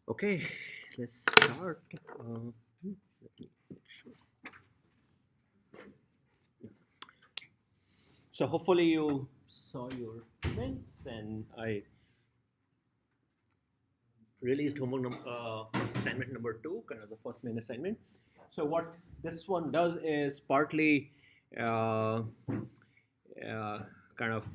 Okay, let's start. Let me make sure. So hopefully you saw your events, and I released assignment number two, kind of the first main assignment. So what this one does is partly uh, kind of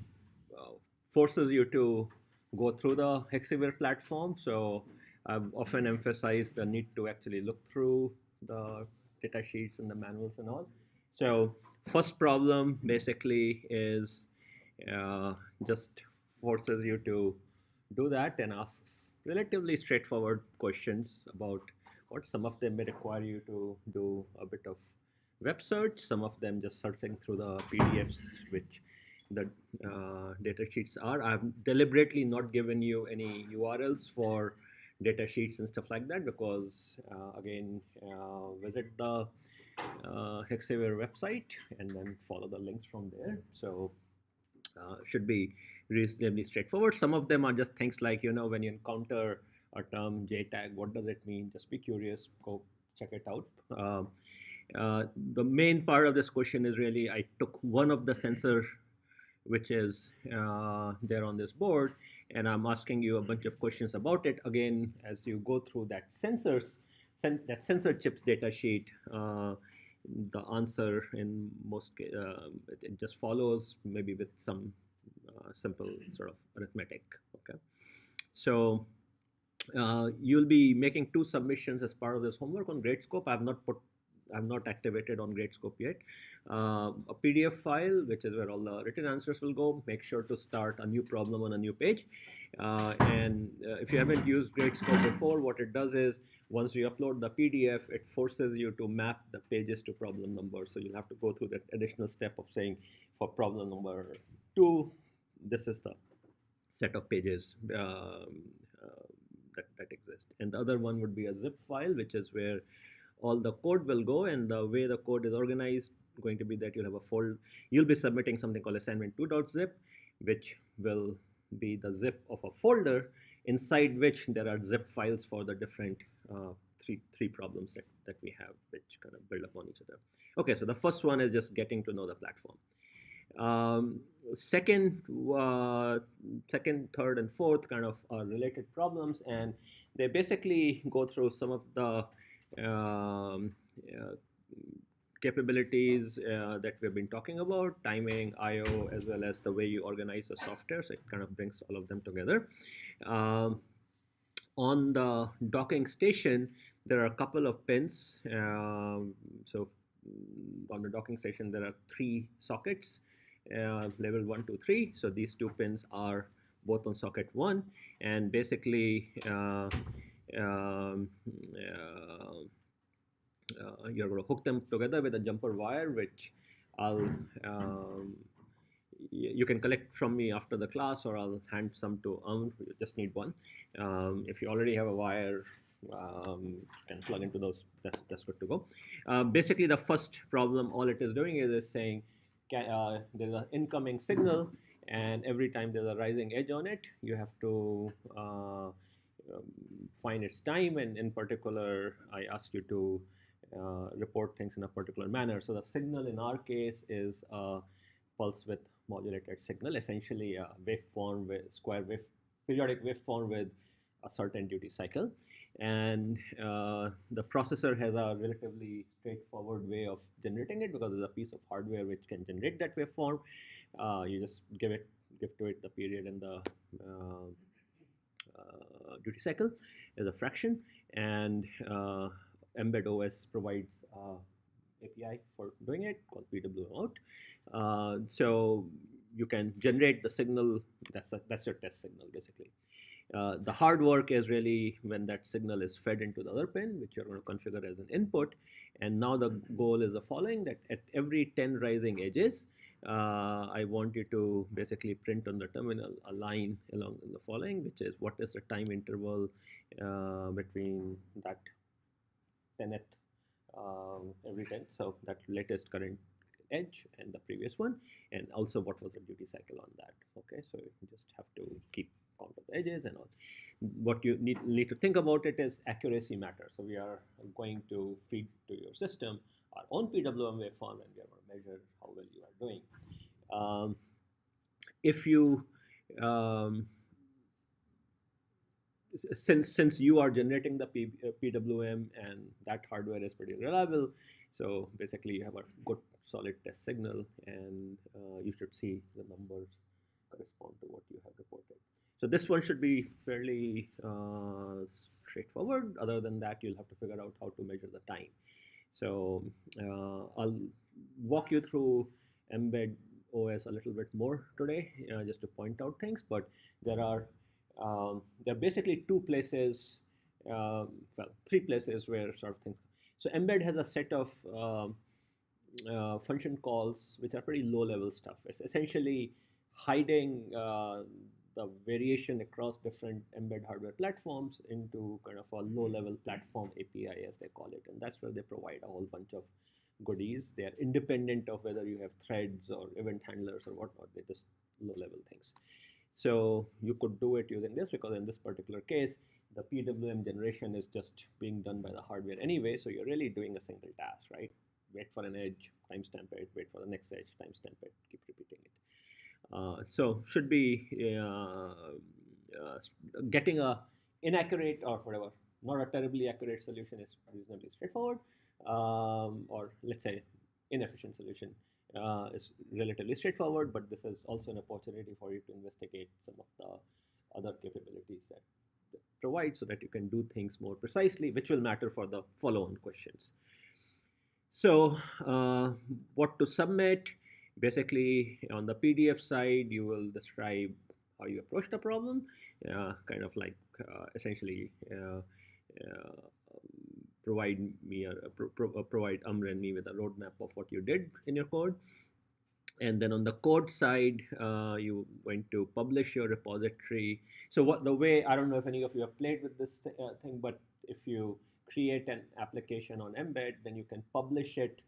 uh, forces you to go through the Hexaware platform. So I've often emphasized the need to actually look through the data sheets and the manuals and all. So first problem basically is uh, just forces you to do that and asks relatively straightforward questions about what some of them may require you to do a bit of web search, some of them just searching through the PDFs, which the data sheets are. I've deliberately not given you any URLs for data sheets and stuff like that because, again, visit the Hexaware website and then follow the links from there. So should be reasonably straightforward. Some of them are just things like, when you encounter a term JTAG, what does it mean? Just be curious, go check it out. The main part of this question is really I took one of the sensor which is there on this board, and I'm asking you a bunch of questions about it. Again, as you go through that that sensor chips data sheet, the answer in it just follows, maybe with some simple sort of arithmetic. Okay, so you'll be making two submissions as part of this homework on Gradescope. I've not activated on Gradescope yet. A PDF file, which is where all the written answers will go. Make sure to start a new problem on a new page. And if you haven't used Gradescope before, what it does is once you upload the PDF, it forces you to map the pages to problem number. So you'll have to go through that additional step of saying for problem number 2, this is the set of pages that exist. And the other one would be a zip file, which is where all the code will go. And the way the code is organized going to be that you'll have a folder. You'll be submitting something called assignment2.zip, which will be the zip of a folder inside which there are zip files for the different three problems that we have, which kind of build upon each other. Okay, so the first one is just getting to know the platform. Um, second, second, third, and fourth kind of are related problems, and they basically go through some of the capabilities that we've been talking about, timing, I/O, as well as the way you organize the software. So it kind of brings all of them together. Um, on the docking station, there are a couple of pins. So on the docking station, there are 3 sockets, level 1, 2, 3. So these 2 pins are both on socket 1, and basically um, you're going to hook them together with a jumper wire, which I'll you can collect from me after the class, or I'll hand some to You just need one. If you already have a wire, you can plug into those. That's good to go. Basically, the first problem, all it is doing is saying there's an incoming signal, and every time there's a rising edge on it, you have to find its time. And in particular, I ask you to report things in a particular manner. So the signal in our case is a pulse width modulated signal, essentially a waveform with periodic waveform with a certain duty cycle. And the processor has a relatively straightforward way of generating it because there's a piece of hardware which can generate that waveform. You just give to it the period and the duty cycle as a fraction, and Mbed OS provides API for doing it called PWM out. So you can generate the signal. That's your test signal basically. The hard work is really when that signal is fed into the other pin, which you're going to configure as an input. And now the goal is the following: that at every 10 rising edges, I want you to basically print on the terminal a line along the following, which is what is the time interval between that 10th every 10th, so that latest current edge and the previous one, and also what was the duty cycle on that. Okay, so you just have to keep count of the edges and all. What you need to think about it is accuracy matters. So we are going to feed to your system our own PWM waveform, and we are going to measure how well you are doing. If you since you are generating the PWM and that hardware is pretty reliable, so basically you have a good solid test signal, and you should see the numbers correspond to what you have reported. So this one should be fairly straightforward. Other than that, you'll have to figure out how to measure the time. So I'll walk you through Mbed OS a little bit more today, just to point out things. But there are basically two places, well, three places where sort of things. So Mbed has a set of function calls which are pretty low-level stuff. It's essentially hiding the variation across different Mbed hardware platforms into kind of a low-level platform API, as they call it, and that's where they provide a whole bunch of goodies. They are independent of whether you have threads or event handlers or whatnot. They're just low-level things. So you could do it using this, because in this particular case, the PWM generation is just being done by the hardware anyway. So you're really doing a single task, right? Wait for an edge, timestamp it, wait for the next edge, timestamp it, keep repeating it. So should be getting a inaccurate or whatever, not a terribly accurate solution is reasonably straightforward, or let's say inefficient solution is relatively straightforward, but this is also an opportunity for you to investigate some of the other capabilities that provide, so that you can do things more precisely, which will matter for the follow-on questions. So what to submit? Basically, on the PDF side, you will describe how you approach the problem, kind of like essentially provide me provide Amr and me with a roadmap of what you did in your code. And then on the code side, you're going to publish your repository. So what the way, I don't know if any of you have played with this thing, but if you create an application on Mbed, then you can publish it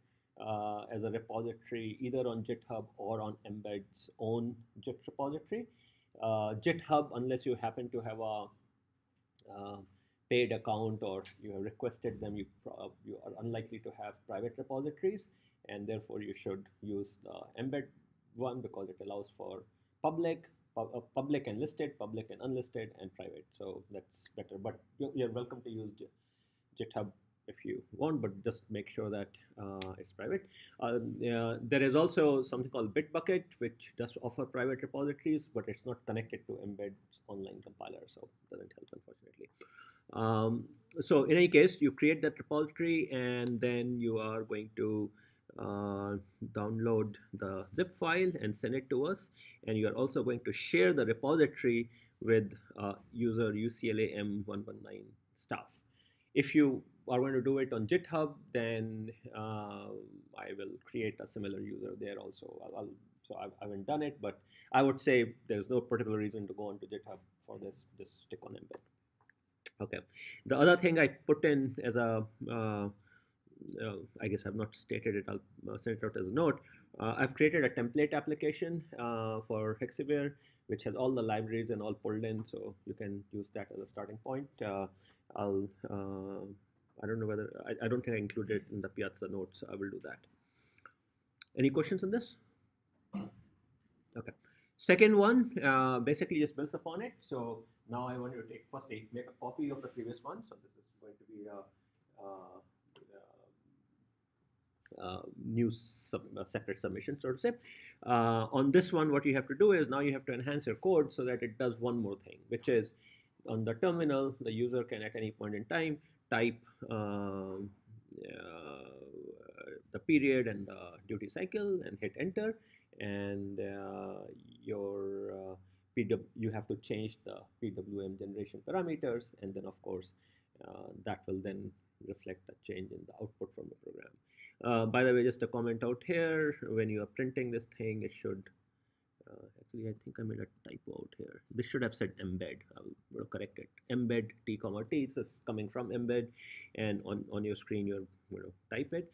as a repository either on GitHub or on Mbed's own Git repository. GitHub, unless you happen to have a paid account or you have requested them, you are unlikely to have private repositories, and therefore you should use the Mbed one, because it allows for public and listed, public and unlisted, and private. So that's better. But you're welcome to use GitHub if you want, but just make sure that it's private. There is also something called Bitbucket, which does offer private repositories, but it's not connected to Mbed's online compiler, so it doesn't help, unfortunately. So in any case, you create that repository, and then you are going to download the zip file and send it to us. And you are also going to share the repository with user UCLA M119 staff. If you are going to do it on GitHub, then I will create a similar user there also. So I haven't done it, but I would say there's no particular reason to go onto GitHub for this. Just stick on Mbed. Okay. The other thing I put in as a, I guess I've not stated it, I'll send it out as a note. I've created a template application for Hexaware, which has all the libraries and all pulled in, so you can use that as a starting point. I don't know whether, I don't think I included it in the Piazza notes, so I will do that. Any questions on this? Okay. Second one basically just builds upon it. So now I want you to make a copy of the previous one. So this is going to be a new separate submission, so to say. On this one, what you have to do is now you have to enhance your code so that it does one more thing, which is on the terminal, the user can at any point in time type the period and the duty cycle and hit enter, and you have to change the PWM generation parameters, and then of course that will then reflect a change in the output from the program. By the way, just a comment out here, when you are printing this thing, it should actually, I think I made a typo out here. This should have said Mbed. I will correct it. Mbed T comma T. So it's coming from Mbed, and on your screen you're going to type it.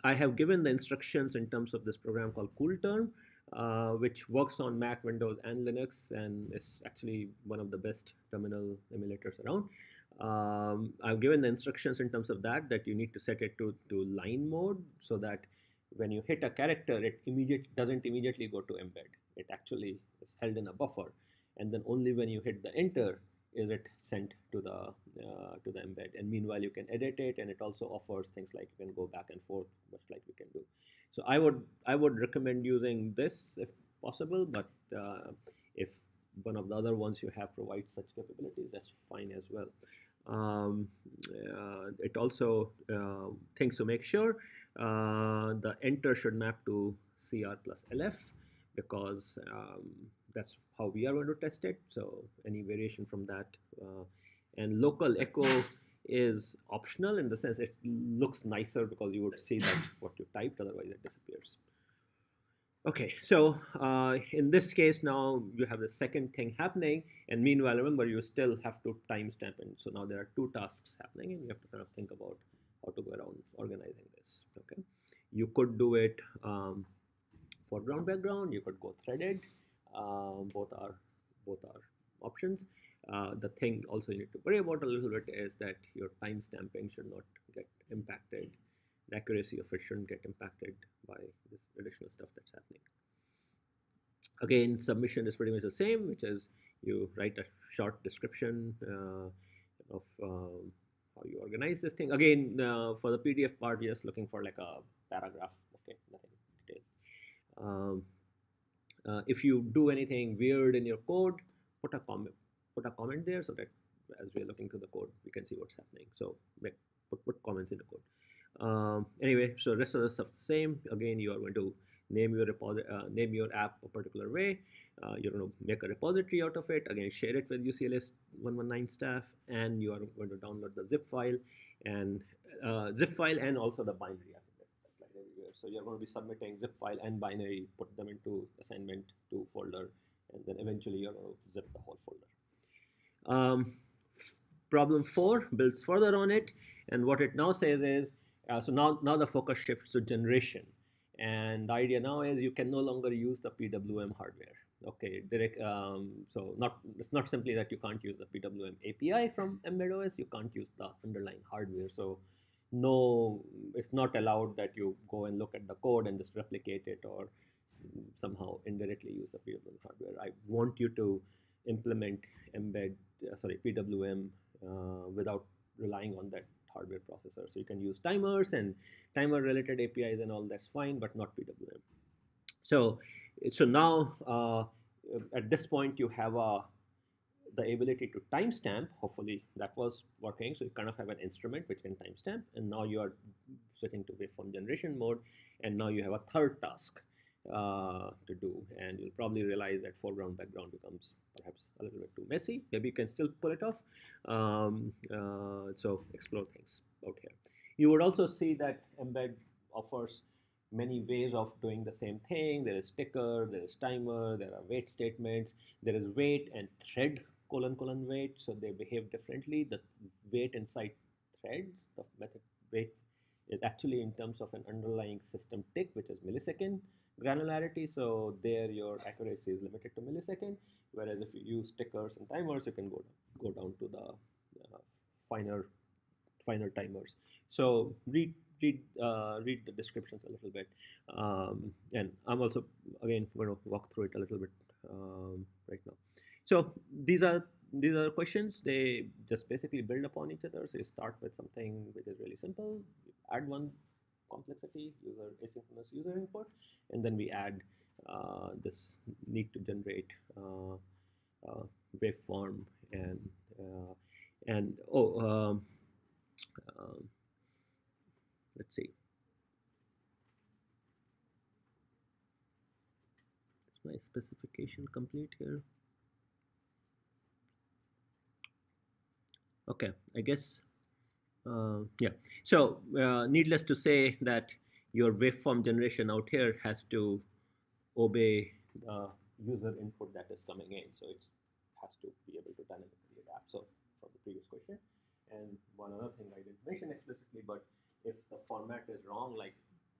I have given the instructions in terms of this program called CoolTerm. which works on Mac, Windows, and Linux, and is actually one of the best terminal emulators around. I've given the instructions in terms of that you need to set it to line mode so that when you hit a character, it doesn't immediately go to embed. It actually is held in a buffer, and then only when you hit the enter is it sent to the embed. And meanwhile, you can edit it, and it also offers things like you can go back and forth, much like we can do. So I would recommend using this if possible, but if one of the other ones you have provides such capabilities, that's fine as well. Um, it also things to make sure the enter should map to CR plus LF because that's how we are going to test it. So any variation from that, and local echo is optional in the sense it looks nicer because you would see that what you typed, otherwise it disappears. Okay, so in this case now you have the second thing happening, and meanwhile remember you still have to timestamp it. So now there are two tasks happening, and you have to kind of think about how to go around organizing this. Okay, you could do it foreground background. You could go threaded. Both are options. The thing also you need to worry about a little bit is that your timestamping should not get impacted. The accuracy of it shouldn't get impacted by this additional stuff that's happening. Again, submission is pretty much the same, which is you write a short description of how you organize this thing. Again, for the PDF part, you're just looking for like a paragraph. Okay, nothing detailed. If you do anything weird in your code, put a comment there so that as we are looking through the code, we can see what's happening. So put comments in the code. Anyway, so rest of the stuff the same. Again, you are going to name your app a particular way. You're going to make a repository out of it. Again, share it with UCLS 119 staff, and you are going to download the zip file and also the binary. So you're going to be submitting zip file and binary, put them into assignment 2 folder, and then eventually you're going to zip the whole folder. Problem 4 builds further on it, and what it now says is, so now the focus shifts to generation, and the idea now is you can no longer use the PWM hardware. Okay, so it's not simply that you can't use the PWM API from emBedOS, you can't use the underlying hardware. So no, it's not allowed that you go and look at the code and just replicate it or somehow indirectly use the PWM hardware. I want you to implement PWM without relying on that hardware processor. So you can use timers and timer related APIs and all, that's fine, but not PWM. So now at this point you have the ability to timestamp. Hopefully that was working. So you kind of have an instrument which can timestamp, and now you are switching to waveform generation mode, and now you have a third task to do, and you'll probably realize that foreground background becomes perhaps a little bit too messy. Maybe you can still pull it off. So explore things out here. You would also see that Embed offers many ways of doing the same thing. There is ticker, there is timer, there are wait statements, there is wait and thread ::wait, so they behave differently. The wait inside threads, the method wait is actually in terms of an underlying system tick, which is millisecond granularity. So there your accuracy is limited to millisecond, whereas if you use tickers and timers, you can go down to the finer timers. So read the descriptions a little bit, and I'm also again going to walk through it a little bit right now. So these are questions. They just basically build upon each other. So you start with something which is really simple, you add one complexity, asynchronous user input, and then we add this need to generate waveform and let's see. Is my specification complete here? Okay, I guess, yeah. So needless to say that your waveform generation out here has to obey the user input that is coming in. So it has to be able to dynamically adapt. So from the previous question. And one other thing I didn't mention explicitly, but if the format is wrong, like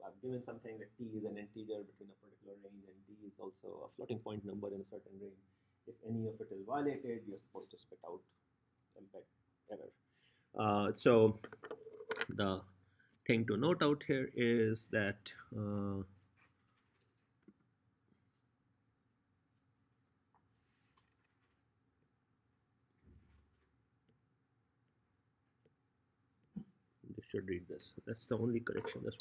I've given something that t is an integer between a particular range and d is also a floating point number in a certain range. If any of it is violated, you're supposed to spit out embed error. So the thing to note out here is that this should read this. That's the only correction. This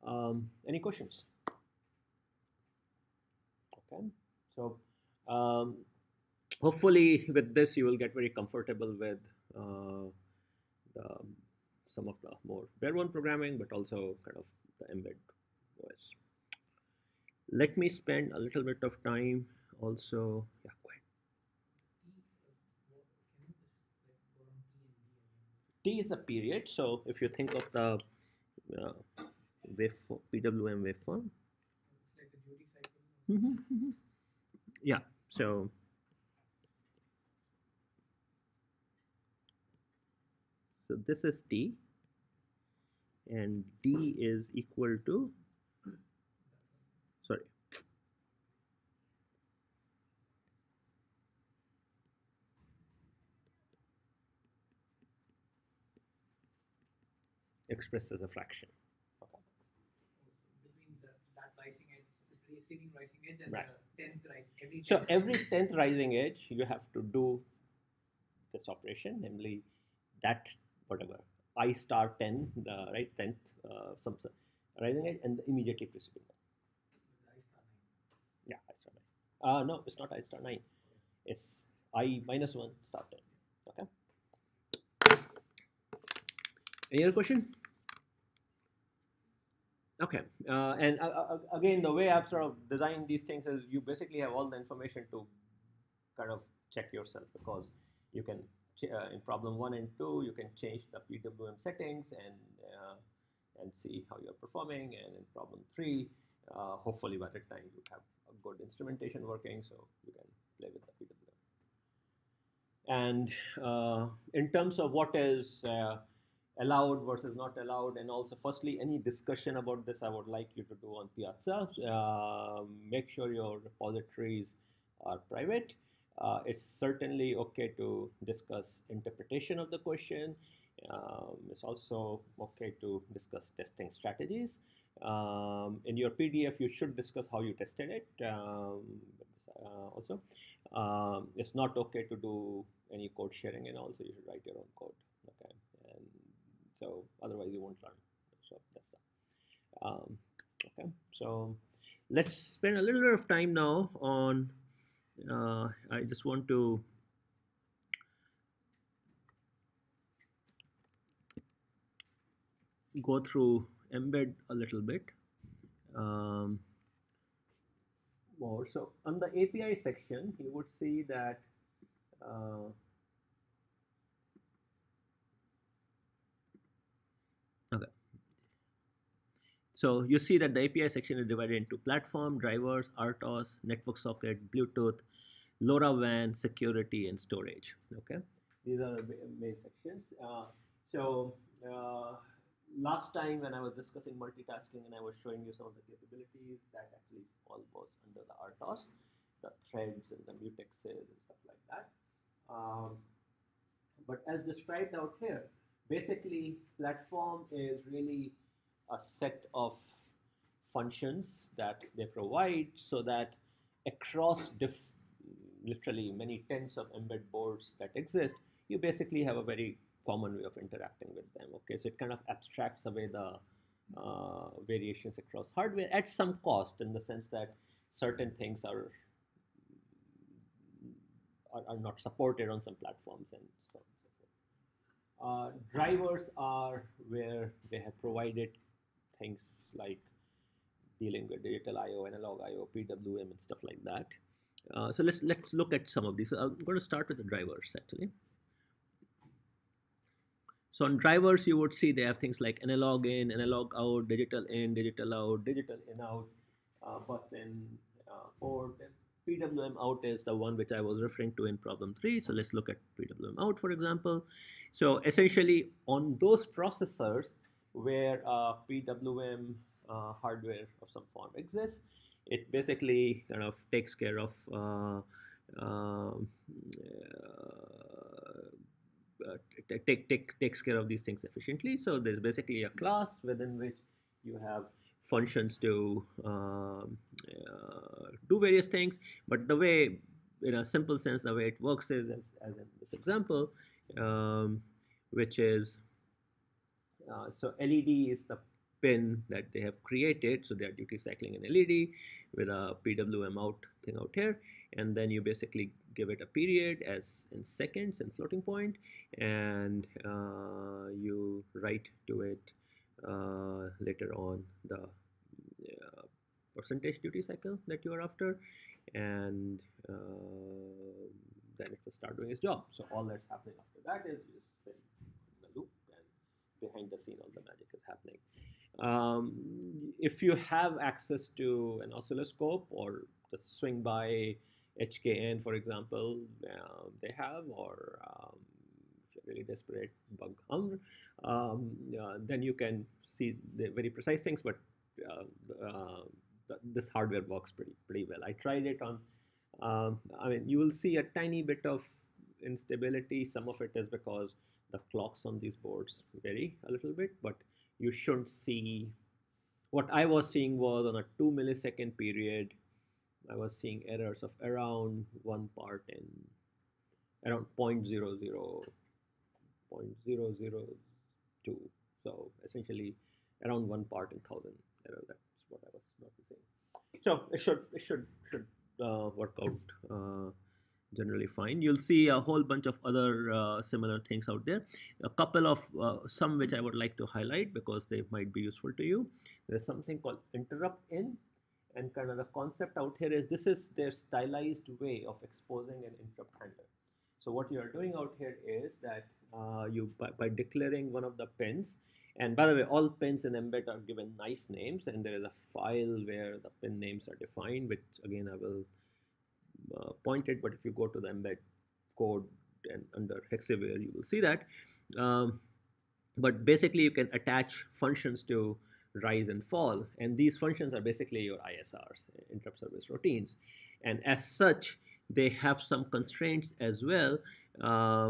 one. Any questions? Okay. So hopefully with this you will get very comfortable with some of the more bare-bone programming, but also kind of the embed OS. Let me spend a little bit of time also. Yeah, go ahead. T is a period. So if you think of the waveform, PWM waveform. It's like the duty cycle. Yeah. So this is T, and D is equal to, sorry, expressed as a fraction. Okay. Between that rising edge, the preceding rising edge and right. The 10th rising edge. So every 10th rising edge, you have to do this operation, namely that whatever I star 10, the right 10th some rising edge, and the immediately preceding one. I star 9. Yeah, I star 9. No, it's not I star 9. It's I minus 1 star 10. Okay. Any other question? Okay, and again, the way I've sort of designed these things is you basically have all the information to kind of check yourself, because you can in problem 1 and 2 you can change the PWM settings and see how you're performing, and in problem 3 hopefully by that time you have a good instrumentation working, so you can play with the PWM. And in terms of what is allowed versus not allowed, and also firstly any discussion about this I would like you to do on Piazza. Make sure your repositories are private. It's certainly okay to discuss interpretation of the question. It's also okay to discuss testing strategies. In your PDF you should discuss how you tested it. Also it's not okay to do any code sharing, and also you should write your own code. Okay, and so otherwise you won't learn. So that's that. Okay, so let's spend a little bit of time now on I just want to go through embed a little bit more. So on the API section you would see that okay. So you see that the API section is divided into platform, drivers, RTOS, network socket, Bluetooth, LoRaWAN, security, and storage. Okay, these are the main sections. Last time when I was discussing multitasking and I was showing you some of the capabilities, that actually all goes under the RTOS, the threads and the mutexes and stuff like that. But as described out here, basically platform is really a set of functions that they provide, so that across literally many tens of embed boards that exist, you basically have a very common way of interacting with them. Okay, so it kind of abstracts away the variations across hardware at some cost, in the sense that certain things are not supported on some platforms, and so on and so forth. Drivers are where they have provided things like dealing with digital I/O, analog I/O, PWM, and stuff like that. So let's look at some of these. So I'm going to start with the drivers actually. So on drivers, you would see they have things like analog in, analog out, digital in, digital out, digital in out, bus in, port. PWM out is the one which I was referring to in problem 3. So let's look at PWM out, for example. So essentially on those processors where PWM hardware of some form exists. It basically kind of takes care of um, takes care of these things efficiently. So there's basically a class within which you have functions to do various things. But the way, in a simple sense, the way it works is as in this example, um, which is so LED is the pin that they have created. So they are duty cycling an LED with a PWM out thing out here, and then you basically give it a period as in seconds and floating point, and you write to it later on the percentage duty cycle that you are after, and then it will start doing its job. So all that's happening after that is you spin the loop, and behind the scene all the magic is happening. If you have access to an oscilloscope or the swing by HKN, for example, they have, or if you're really desperate, bug hum, then you can see the very precise things. But this hardware works pretty well. I tried it on. I mean, you will see a tiny bit of instability. Some of it is because the clocks on these boards vary a little bit, but you shouldn't see. What I was seeing was on a 2 millisecond period, I was seeing errors of around 1 part in around 0.002. So essentially around 1 part in 1,000 error. That's what I was noticing. So it should work out generally fine. You'll see a whole bunch of other similar things out there. A couple of some which I would like to highlight because they might be useful to you. There's something called interrupt in, and kind of the concept out here is this is their stylized way of exposing an interrupt handler. So what you are doing out here is that you by declaring one of the pins, and by the way, all pins in Mbed are given nice names, and there is a file where the pin names are defined, which again I will point it. But if you go to the Mbed code and under Hexaware, you will see that. But basically, you can attach functions to rise and fall, and these functions are basically your ISRs, interrupt service routines, and as such, they have some constraints as well,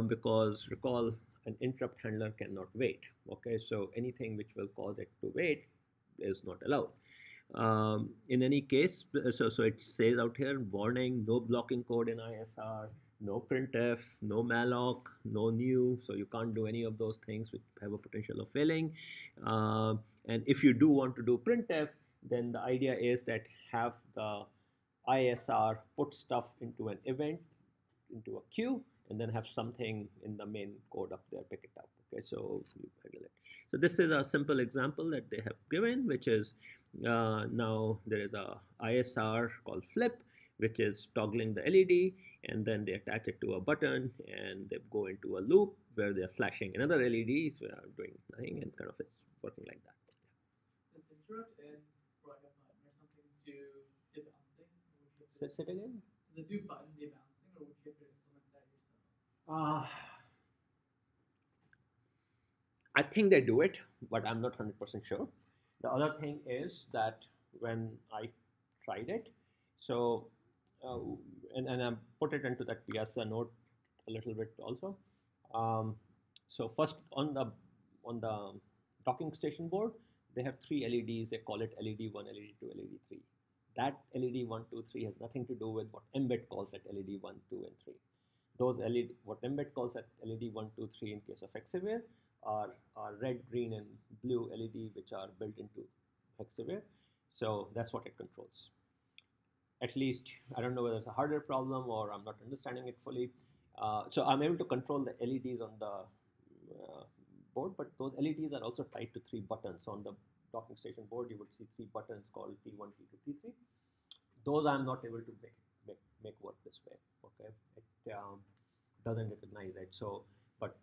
because recall an interrupt handler cannot wait. Okay, so anything which will cause it to wait is not allowed. In any case, so it says out here, warning, no blocking code in ISR, no printf, no malloc, no new, so you can't do any of those things which have a potential of failing. And if you do want to do printf, then the idea is that have the ISR put stuff into an event, into a queue, and then have something in the main code up there pick it up. Okay, so you handle it. So this is a simple example that they have given, which is now there is a ISR called flip, which is toggling the LED, and then they attach it to a button, and they go into a loop where they're flashing another LED, so doing nothing, and kind of it's working like that. Does interrupt in provide a button or something to do debouncing? Say it again? Does it do button debouncing, or would you have to implement that yourself? I think they do it, but I'm not 100% sure. The other thing is that when I tried it, so uh, and I put it into that Piazza note a little bit also. Um, so first on the docking station board, they have three LEDs. They call it LED 1, LED 2, LED 3. That LED 1, 2, 3 has nothing to do with what Mbed calls at LED 1, 2, and 3. Those LED, what Mbed calls at LED 1, 2, 3 in case of Hexaware are red, green, and blue LED, which are built into Hexaware. So that's what it controls. At least I don't know whether it's a hardware problem or I'm not understanding it fully. So I'm able to control the LEDs on the board, but those LEDs are also tied to three buttons. On the docking station board, you would see three buttons called T1, T2, T3. Those I'm not able to make work this way. Okay, it doesn't recognize it. So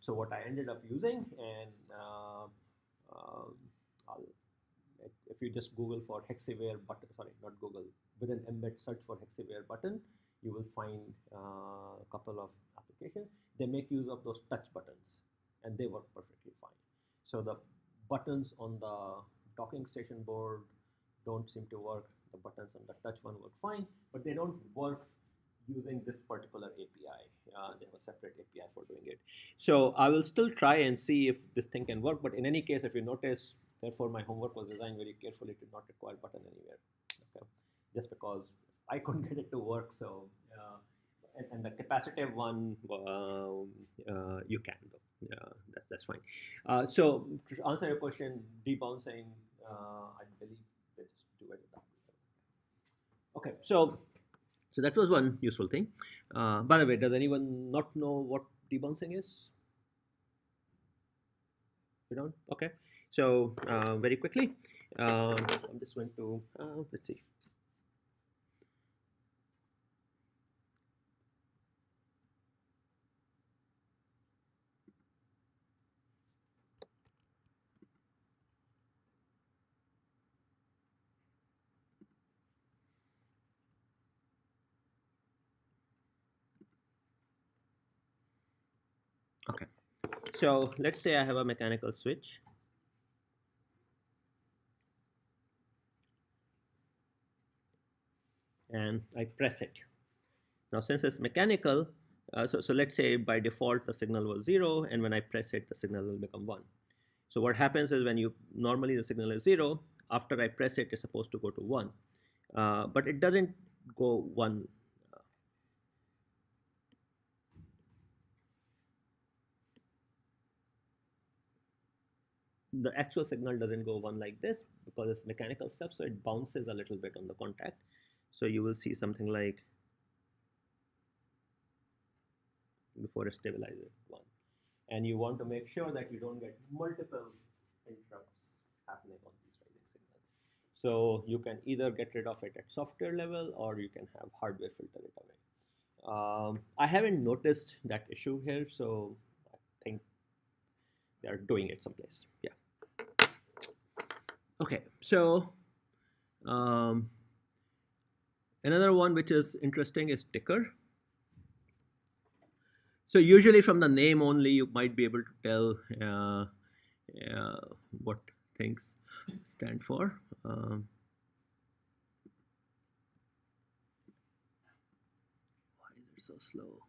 what I ended up using, and if you just Google for Hexaware button, sorry, not Google, within Mbed search for Hexaware button, you will find a couple of applications. They make use of those touch buttons, and they work perfectly fine. So the buttons on the docking station board don't seem to work. The buttons on the touch one work fine, but they don't work using this particular API. They have a separate API for doing it. So I will still try and see if this thing can work. But in any case, if you notice, therefore my homework was designed very carefully to not require button anywhere. Okay, just because I couldn't get it to work. So and the capacitive one, you can though. That's fine. So to answer your question, debouncing, I believe they just do it without. Okay, so that was one useful thing. By the way, does anyone not know what debouncing is? You don't? Okay. So very quickly, I'm just going to let's see. Okay. So let's say I have a mechanical switch. And I press it. Now, since it's mechanical, so let's say by default the signal was 0, and when I press it, the signal will become 1. So what happens is when you normally the signal is 0, after I press it, it's supposed to go to 1. But it doesn't go 1. The actual signal doesn't go 1 like this because it's mechanical stuff, so it bounces a little bit on the contact. So you will see something like before it stabilizes 1. And you want to make sure that you don't get multiple interrupts happening on these rising signals. So you can either get rid of it at software level or you can have hardware filter it away. I haven't noticed that issue here, so I think they are doing it someplace. Yeah. Okay, so another one which is interesting is ticker. So usually from the name only, you might be able to tell what things stand for. Why is it so slow?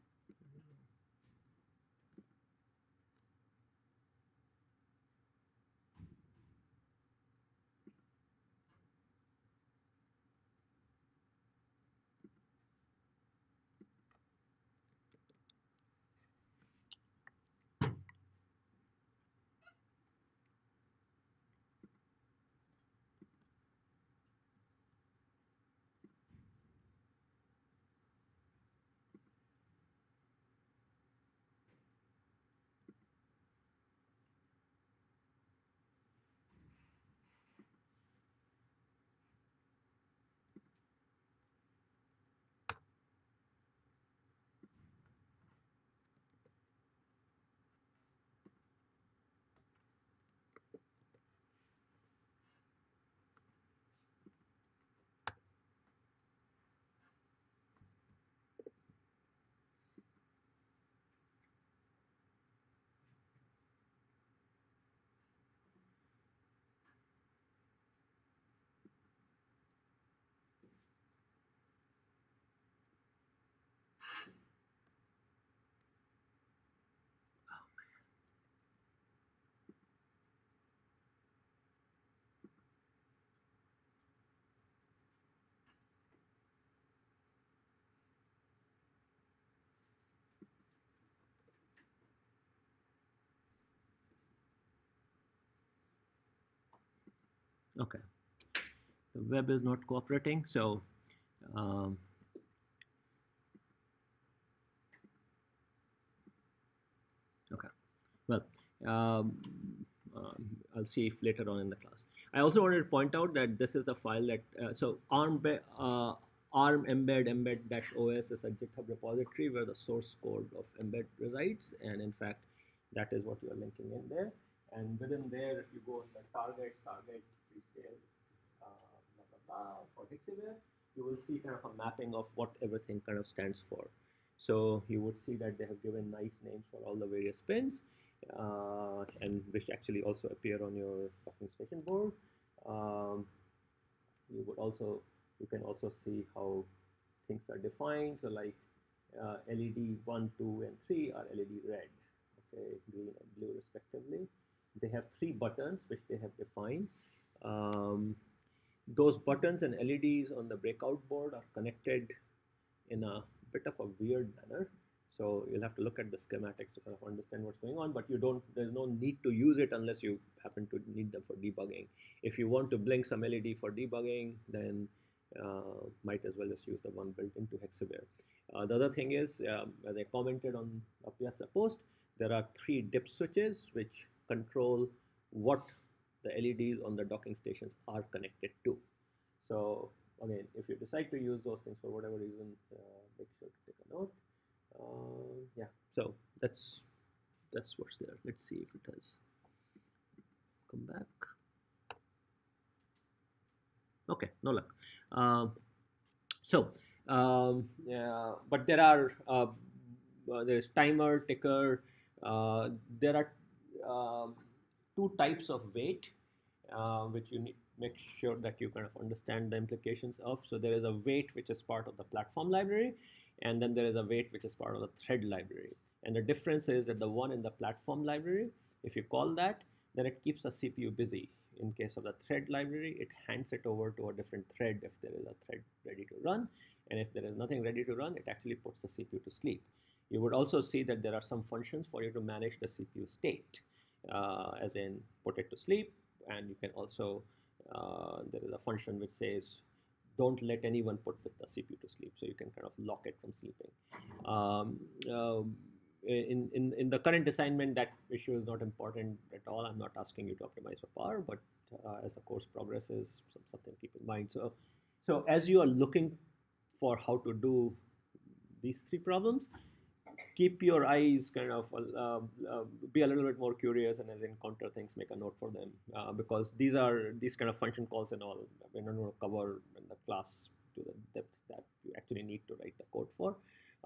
Okay, the web is not cooperating, so okay. Well, um, I'll see if later on in the class. I also wanted to point out that this is the file that so ARM embed-os is a GitHub repository where the source code of embed resides, and in fact, that is what you are linking in there. And within there, if you go in the target prescale, blah blah blah for Hexaware, you will see kind of a mapping of what everything kind of stands for. So you would see that they have given nice names for all the various pins, and which actually also appear on your docking station board. you can also see how things are defined. So like LED 1, 2, and 3 are LED red, okay, green and blue respectively. They have 3 buttons which they have defined. Those buttons and LEDs on the breakout board are connected in a bit of a weird manner. So you'll have to look at the schematics to kind of understand what's going on, but there's no need to use it unless you happen to need them for debugging. If you want to blink some LED for debugging, then might as well just use the one built into Hexaware. The other thing is, as I commented on a Piazza post, there are 3 dip switches which control what the LEDs on the docking stations are connected to. So again, if you decide to use those things for whatever reason, make sure to take a note. Yeah, so that's what's there. Let's see if it has come back. Okay, no luck. Yeah, but there are there's timer, ticker. There are 2 types of weight, which you need make sure that you kind of understand the implications of. So there is a weight which is part of the platform library, and then there is a weight which is part of the thread library. And the difference is that the one in the platform library, if you call that, then it keeps the CPU busy. In case of the thread library, it hands it over to a different thread if there is a thread ready to run. And if there is nothing ready to run, it actually puts the CPU to sleep. You would also see that there are some functions for you to manage the CPU state, as in put it to sleep. And you can also, there is a function which says, don't let anyone put the CPU to sleep. So you can kind of lock it from sleeping. In the current assignment, that issue is not important at all. I'm not asking you to optimize for power, but as the course progresses, something to keep in mind. So as you are looking for how to do these 3 problems, keep your eyes kind of be a little bit more curious, and as you encounter things, make a note for them, because these kind of function calls and all we're not going to cover in the class to the depth that you actually need to write the code for.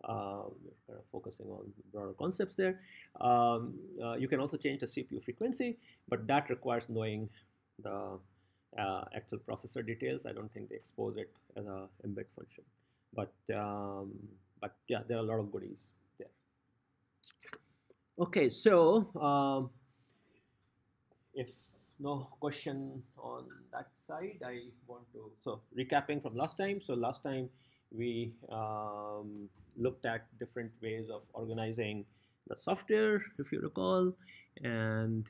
We're kind of focusing on broader concepts there. You can also change the CPU frequency, but that requires knowing the actual processor details. I don't think they expose it as a embed function, but yeah, there are a lot of goodies there. Okay, so if no question on that side, I want to, so recapping from last time. So last time we looked at different ways of organizing the software, if you recall, and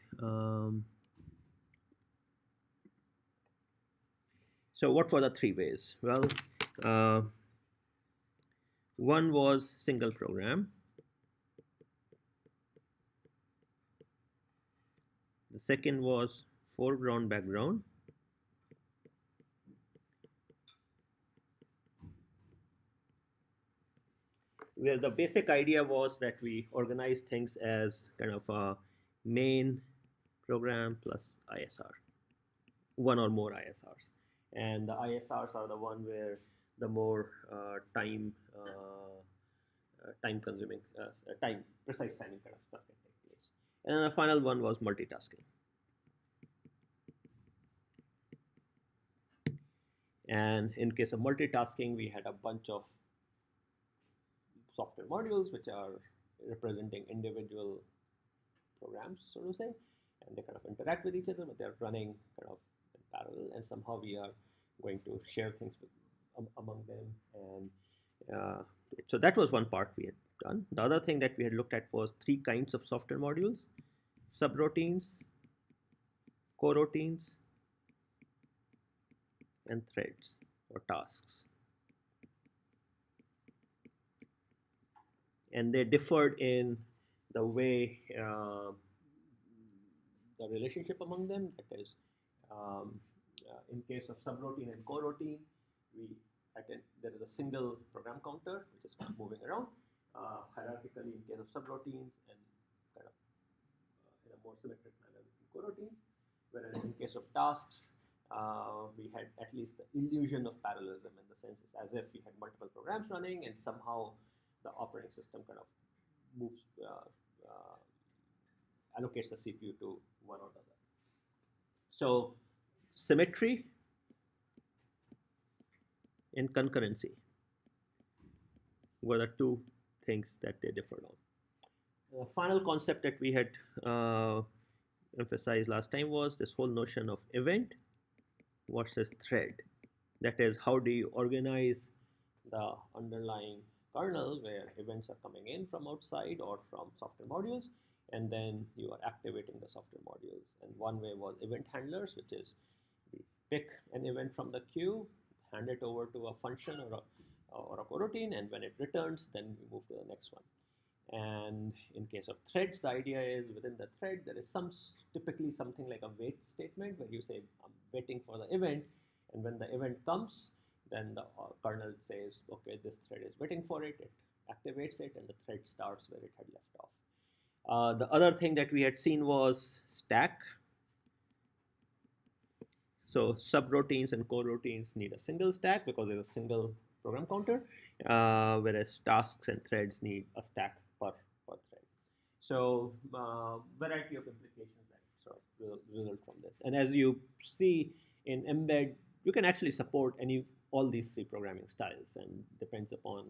so what were the 3 ways? Well, one was single program. The second was foreground, background. Where the basic idea was that we organize things as kind of a main program plus ISR, one or more ISRs. And the ISRs are the one where the more time consuming, precise timing kind of stuff can take place. And then the final one was multitasking. And in case of multitasking, we had a bunch of software modules which are representing individual programs, so to say, and they kind of interact with each other, but they're running kind of in parallel, and somehow we are going to share things among them. And so that was one part we had done. The other thing that we had looked at was 3 kinds of software modules: subroutines, coroutines, and threads or tasks. And they differed in the way the relationship among them. That is, in case of subroutine and coroutine, there is a single program counter which is moving around hierarchically in case of subroutines, and kind of in a more symmetric manner in coroutines. Whereas in case of tasks, we had at least the illusion of parallelism, in the sense it's as if we had multiple programs running, and somehow the operating system kind of moves, allocates the CPU to one or the other. So symmetry and concurrency were the two things that they differed on. The final concept that we had emphasized last time was this whole notion of event versus thread. That is, how do you organize the underlying kernel where events are coming in from outside or from software modules, and then you are activating the software modules. And one way was event handlers, which is we pick an event from the queue, hand it over to a function or a coroutine, and when it returns, then we move to the next one. And in case of threads, the idea is within the thread, there is typically something like a wait statement where you say, I'm waiting for the event, and when the event comes, then the kernel says, okay, this thread is waiting for it, it activates it, and the thread starts where it had left off. The other thing that we had seen was stack. So subroutines and coroutines need a single stack because there's a single program counter, whereas tasks and threads need a stack per thread. So variety of implications that sort of result from this. And as you see in embed, you can actually support all these three programming styles, and depends upon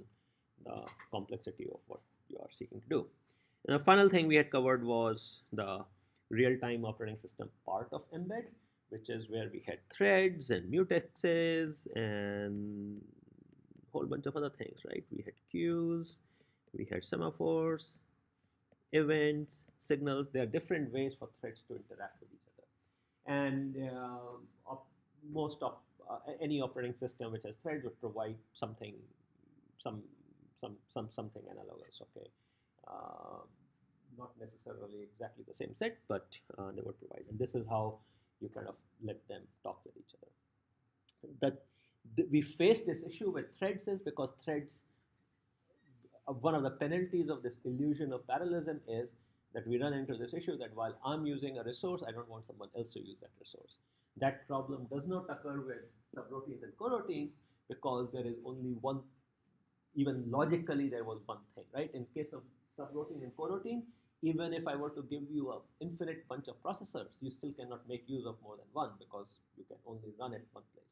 the complexity of what you are seeking to do. And the final thing we had covered was the real-time operating system part of embed, which is where we had threads and mutexes and a whole bunch of other things, right? We had queues, we had semaphores, events, signals. There are different ways for threads to interact with each other. And any operating system which has threads would provide something analogous, okay? Not necessarily exactly the same set, but they would provide. And this is how you kind of let them talk with each other. We face this issue with threads is because threads, one of the penalties of this illusion of parallelism is that we run into this issue that while I'm using a resource, I don't want someone else to use that resource. That problem does not occur with subroutines and coroutines because there is only one, even logically there was one thing, right? In case of subroutine and coroutine, even if I were to give you an infinite bunch of processors, you still cannot make use of more than one because you can only run at one place.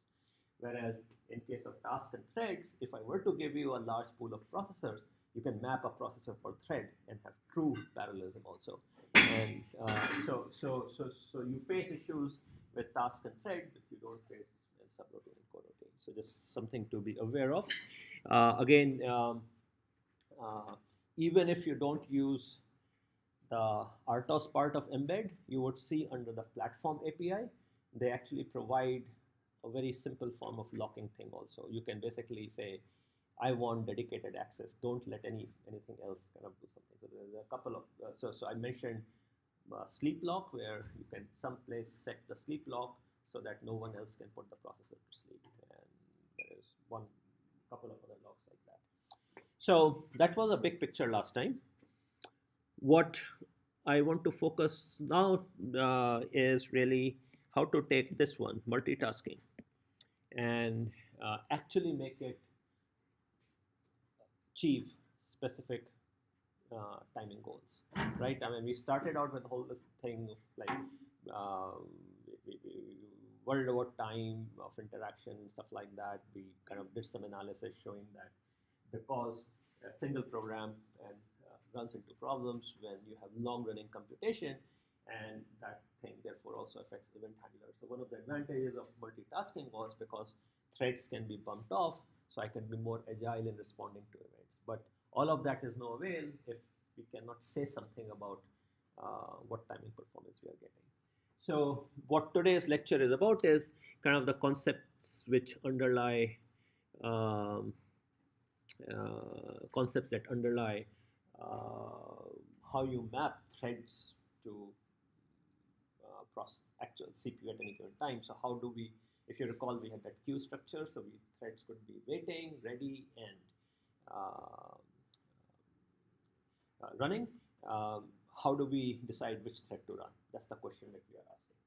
Whereas in case of tasks and threads, if I were to give you a large pool of processors, you can map a processor per thread and have true parallelism also. And so you face issues with tasks and threads, but you don't face subroutine and coroutine. So just something to be aware of. Again, even if you don't use the RTOS part of embed, you would see under the platform API, they actually provide a very simple form of locking thing also. You can basically say, I want dedicated access. Don't let anything else kind of do something. So there's a couple of, so I mentioned sleep lock, where you can someplace set the sleep lock so that no one else can put the processor to sleep. And there is couple of other locks like that. So that was a big picture last time. What I want to focus now is really how to take this one, multitasking, and actually make it achieve specific timing goals, right? I mean, we started out with the whole this thing of like we worried about time of interaction and stuff like that. We kind of did some analysis showing that because a single program and runs into problems when you have long-running computation, and that thing therefore also affects event handlers. So one of the advantages of multitasking was because threads can be bumped off, so I can be more agile in responding to events. But all of that is no avail if we cannot say something about what timing performance we are getting. So what today's lecture is about is kind of the concepts which underlie how you map threads to actual CPU at any given time. So how do we, if you recall, we had that queue structure, so threads could be waiting, ready, and running. How do we decide which thread to run? That's the question that we are asking.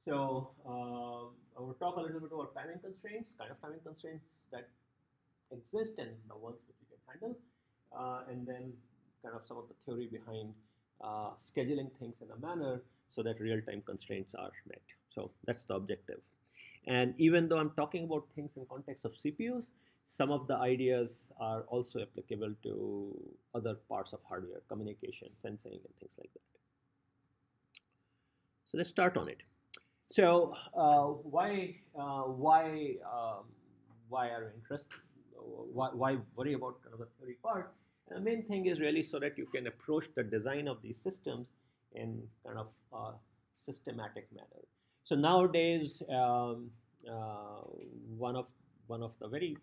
So I will talk a little bit about timing constraints, kind of timing constraints that exist and the ones that you can handle, and then kind of some of the theory behind scheduling things in a manner so that real-time constraints are met. So that's the objective. And even though I'm talking about things in context of CPUs, some of the ideas are also applicable to other parts of hardware, communication, sensing, and things like that. So let's start on it. So why are you interested? Why worry about kind of the theory part? And the main thing is really so that you can approach the design of these systems in kind of a systematic manner. So nowadays, uh, one of one of the very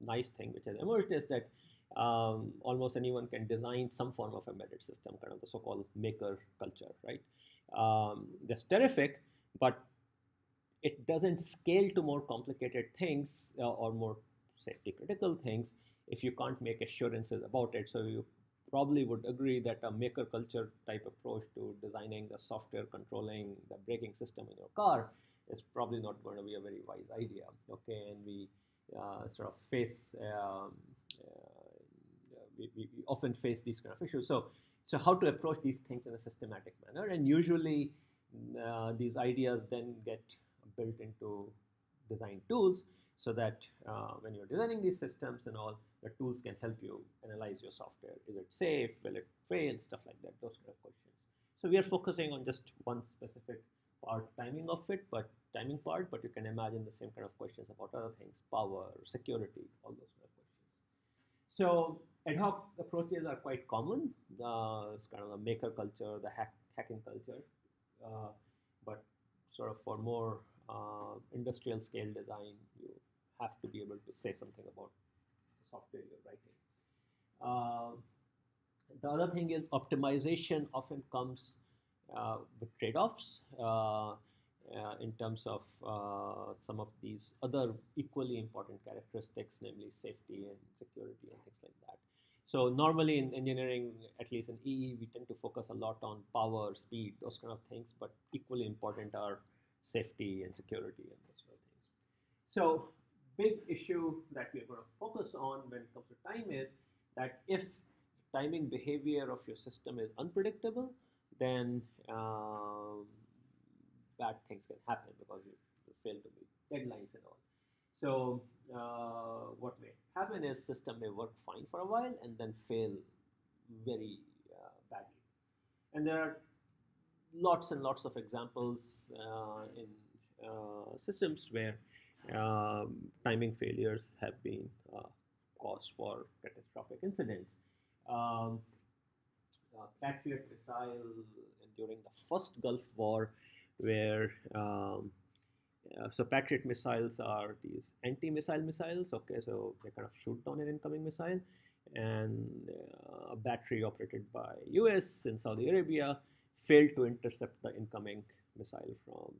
nice thing which has emerged is that almost anyone can design some form of embedded system, kind of the so-called maker culture, right? That's terrific, but it doesn't scale to more complicated things or more safety critical things if you can't make assurances about it. So you probably would agree that a maker culture type approach to designing the software controlling the braking system in your car is probably not going to be a very wise idea. Okay, and we sort of face we often face these kind of issues. So how to approach these things in a systematic manner, and usually these ideas then get built into design tools so that when you're designing these systems and all, the tools can help you analyze your software. Is it safe? Will it fail? Stuff like that, those kind of questions. So we are focusing on just one specific part, timing of it, but timing part, but you can imagine the same kind of questions about other things, power, security, all those kind of questions. So ad hoc approaches are quite common. It's kind of a maker culture, the hacking culture, uh, but sort of for more industrial scale design, you have to be able to say something about the software you're writing. Uh, the other thing is optimization often comes with trade-offs in terms of some of these other equally important characteristics, namely safety and security and things like that. So normally in engineering, at least in EE, we tend to focus a lot on power, speed, those kind of things, but equally important are safety and security and those sort of things. So big issue that we're going to focus on when it comes to time is that if timing behavior of your system is unpredictable, then bad things can happen because you fail to meet deadlines and all. So what may happen is system may work fine for a while and then fail very badly. And there are lots and lots of examples in systems where timing failures have been cause for catastrophic incidents. Um, Patriot missile during the first Gulf War, where so Patriot missiles are these anti-missile missiles. Okay, so they kind of shoot down an incoming missile, and a battery operated by U.S. in Saudi Arabia failed to intercept the incoming missile from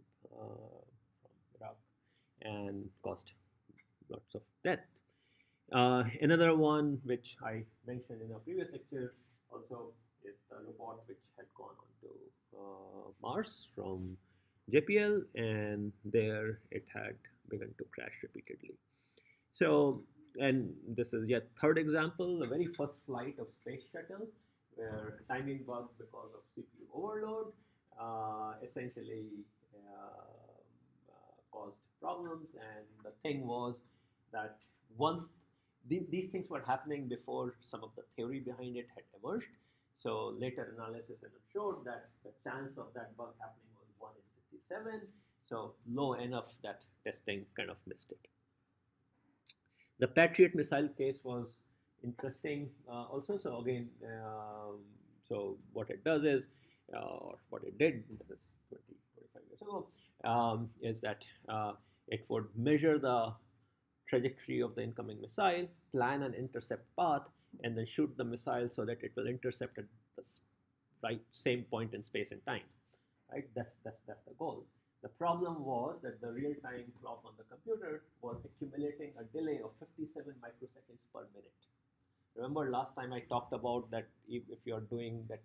Iraq and caused lots of death. Another one which I mentioned in a previous lecture also is the robot which had gone on to Mars from JPL, and there it had begun to crash repeatedly. So, and this is yet third example, the very first flight of space shuttle, where timing bugs because of CPU overload essentially caused problems. And the thing was that once these things were happening before some of the theory behind it had emerged. So later analysis showed that the chance of that bug happening was 1 in 67, so low enough that testing kind of missed it. The Patriot missile case was interesting also. So again, so what it does is, or what it did, this is 20, 25 years ago, is that it would measure the trajectory of the incoming missile, plan an intercept path, and then shoot the missile so that it will intercept at the right same point in space and time. Right? That's the goal. The problem was that the real-time clock on the computer was accumulating a delay of 57 microseconds per minute. Remember last time I talked about that if you're doing that,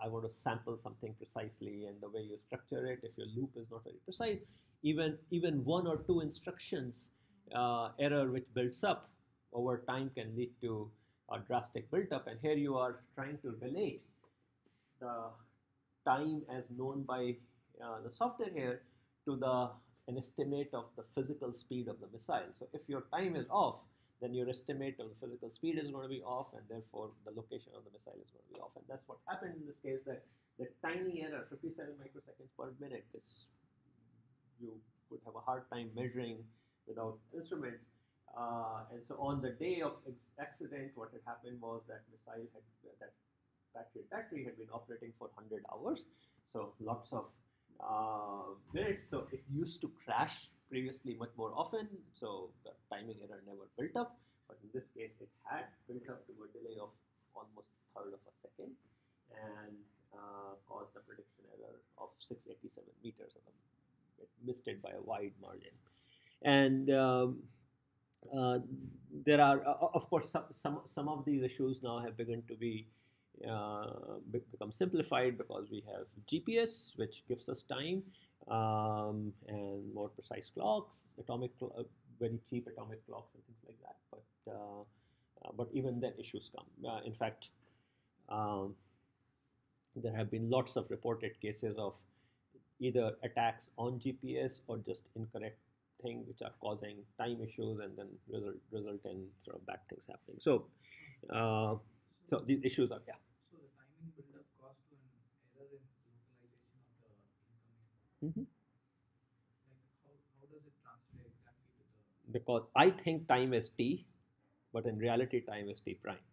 I want to sample something precisely, and the way you structure it, if your loop is not very precise, even one or two instructions error which builds up over time can lead to a drastic build up. And here you are trying to relate the time as known by the software here to the an estimate of the physical speed of the missile. So if your time is off, then your estimate of the physical speed is going to be off, and therefore the location of the missile is going to be off. And that's what happened in this case, that the tiny error, 57 microseconds per minute, is you would have a hard time measuring without instruments. And so on the day of accident, what had happened was that that battery had been operating for 100 hours, so lots of minutes. So it used to crash previously much more often, so the timing error never built up. But in this case, it had built up to a delay of almost a third of a second, and caused a prediction error of 687 meters. It missed it by a wide margin. And there are, of course, some of these issues now have begun to become simplified, because we have GPS, which gives us time, and more precise clocks, very cheap atomic clocks and things like that. But even then, issues come. In fact, there have been lots of reported cases of either attacks on GPS or just incorrect things which are causing time issues, and then result in sort of bad things happening. So these issues are, yeah. So the timing build-up caused to an error in localization of the incoming. Mm-hmm. Like how does it translate exactly to the? Because I think time is t, but in reality time is t prime.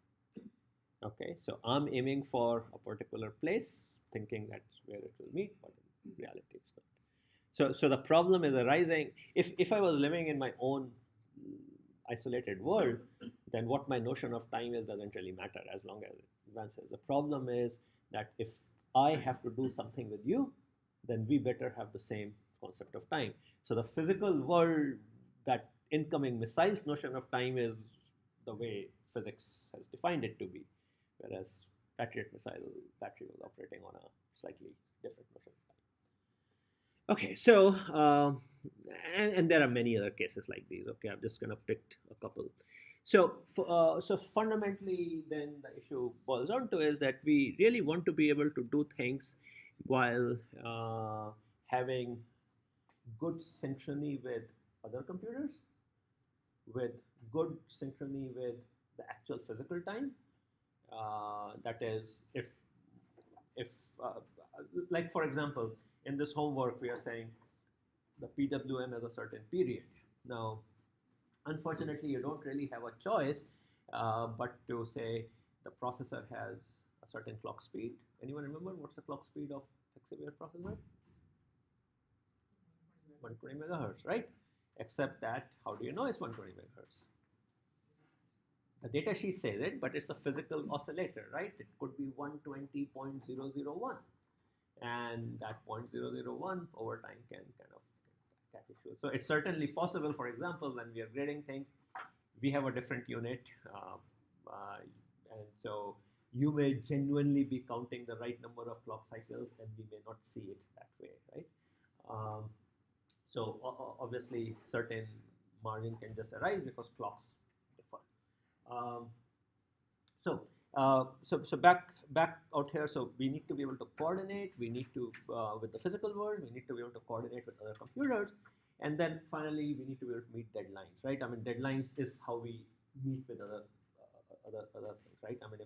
Okay, so I'm aiming for a particular place, thinking that's where it will meet, but in reality it's not. So the problem is arising, if I was living in my own isolated world, then what my notion of time is doesn't really matter as long as it advances. The problem is that if I have to do something with you, then we better have the same concept of time. So the physical world, that incoming missile's notion of time is the way physics has defined it to be, whereas Patriot missile battery was operating on a slightly different notion of time. Okay, so and there are many other cases like these. Okay, I'm just gonna pick a couple. So fundamentally, then the issue boils down to is that we really want to be able to do things while having good synchrony with other computers, with good synchrony with the actual physical time. That is, if like for example, in this homework we are saying the PWM has a certain period. Now, unfortunately, you don't really have a choice but to say the processor has a certain clock speed. Anyone remember what's the clock speed of Hexaware processor? 120 megahertz, right? Except that, how do you know it's 120 megahertz? The data sheet says it, but it's a physical oscillator, right? It could be 120.001, and that 0.001 over time can kind of catch issues. So it's certainly possible, for example, when we are grading things, we have a different unit, and so you may genuinely be counting the right number of clock cycles, and we may not see it that way, right? So obviously, certain margin can just arise because clocks differ. So back out here. So we need to be able to coordinate. We need to with the physical world. We need to be able to coordinate with other computers, and then finally we need to be able to meet deadlines, right? I mean, deadlines is how we meet with other things, right? I mean,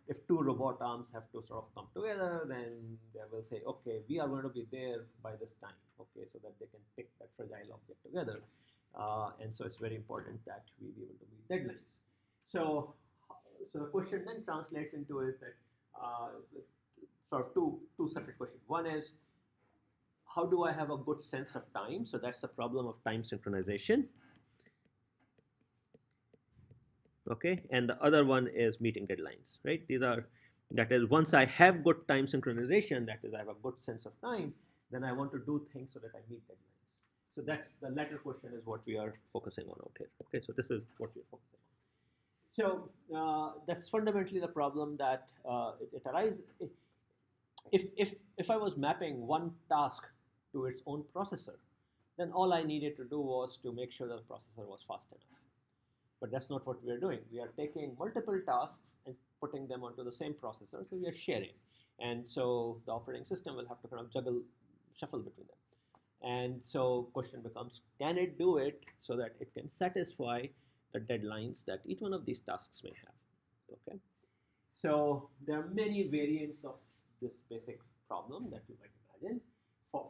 if two robot arms have to sort of come together, then they will say, okay, we are going to be there by this time, okay, so that they can pick that fragile object together. And so it's very important that we be able to meet deadlines. So the question then translates into is that sort of two separate questions. One is, how do I have a good sense of time? So that's the problem of time synchronization. Okay, and the other one is meeting deadlines, right? That is, once I have good time synchronization, that is, I have a good sense of time, then I want to do things so that I meet deadlines. So that's the latter question is what we are focusing on out here. Okay, so this is what we are focusing on. So that's fundamentally the problem that it arises. If I was mapping one task to its own processor, then all I needed to do was to make sure that the processor was fast enough. But that's not what we are doing. We are taking multiple tasks and putting them onto the same processor, so we are sharing. And so the operating system will have to kind of shuffle between them. And so question becomes, can it do it so that it can satisfy the deadlines that each one of these tasks may have? Okay. So there are many variants of this basic problem that you might imagine.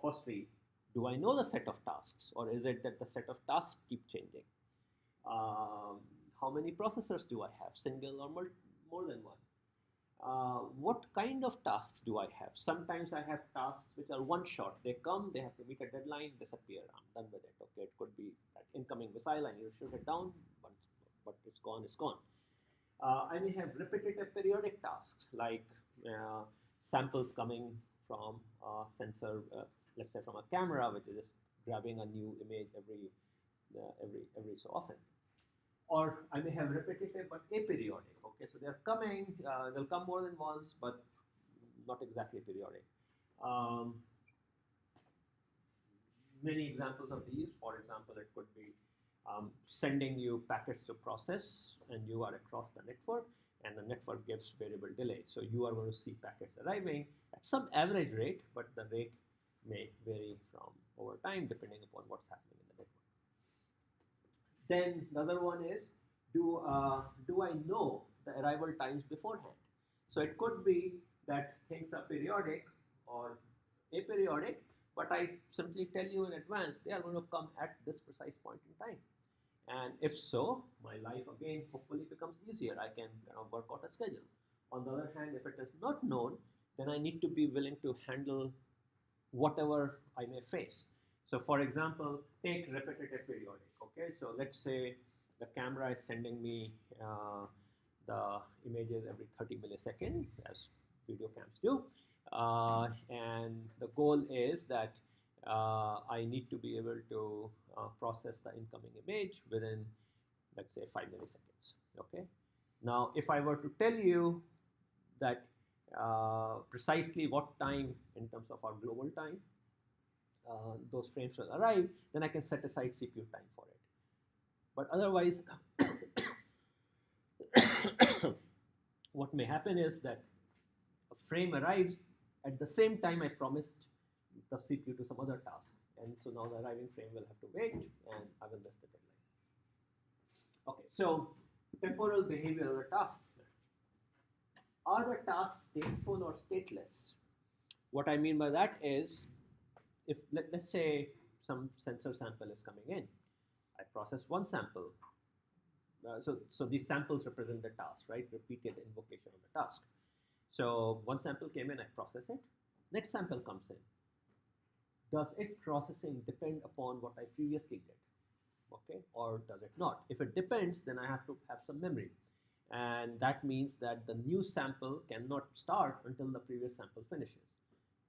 Firstly, do I know the set of tasks, or is it that the set of tasks keep changing? Um, how many processors do I have, single or more than one? What kind of tasks do I have? Sometimes I have tasks which are one shot. They come, they have to meet a deadline, disappear. I'm done with it. Okay, it could be that incoming missile, I need to shoot it down, but it's gone, it's gone. I may have repetitive periodic tasks like samples coming from a sensor, let's say from a camera, which is just grabbing a new image every so often. Or I may have repetitive but aperiodic. Okay, so they're coming, they'll come more than once, but not exactly periodic. Um, Many examples of these. For example, it could be sending you packets to process, and you are across the network, and the network gives variable delay. So you are going to see packets arriving at some average rate, but the rate may vary from over time depending upon what's happening in the network. Then the other one is, do I know the arrival times beforehand? So it could be that things are periodic or aperiodic, but I simply tell you in advance they are going to come at this precise point in time. And if so, my life again hopefully becomes easier. I can work out a schedule. On the other hand, if it is not known, then I need to be willing to handle whatever I may face. So for example, take repetitive periodic. Okay, so let's say the camera is sending me the images every 30 milliseconds, as video cams do. And the goal is that I need to be able to process the incoming image within, let's say, 5 milliseconds. Okay. Now, if I were to tell you that precisely what time in terms of our global time those frames will arrive, then I can set aside CPU time for it. But otherwise, what may happen is that a frame arrives at the same time I promised the CPU to some other task. And so now the arriving frame will have to wait, and I will miss the deadline. Okay, so temporal behavior of the tasks. Are the tasks stateful or stateless? What I mean by that is, if let's say some sensor sample is coming in, I process one sample. So these samples represent the task, right? Repeated invocation of the task. So one sample came in, I process it. Next sample comes in. Does its processing depend upon what I previously did? Okay, or does it not? If it depends, then I have to have some memory. And that means that the new sample cannot start until the previous sample finishes.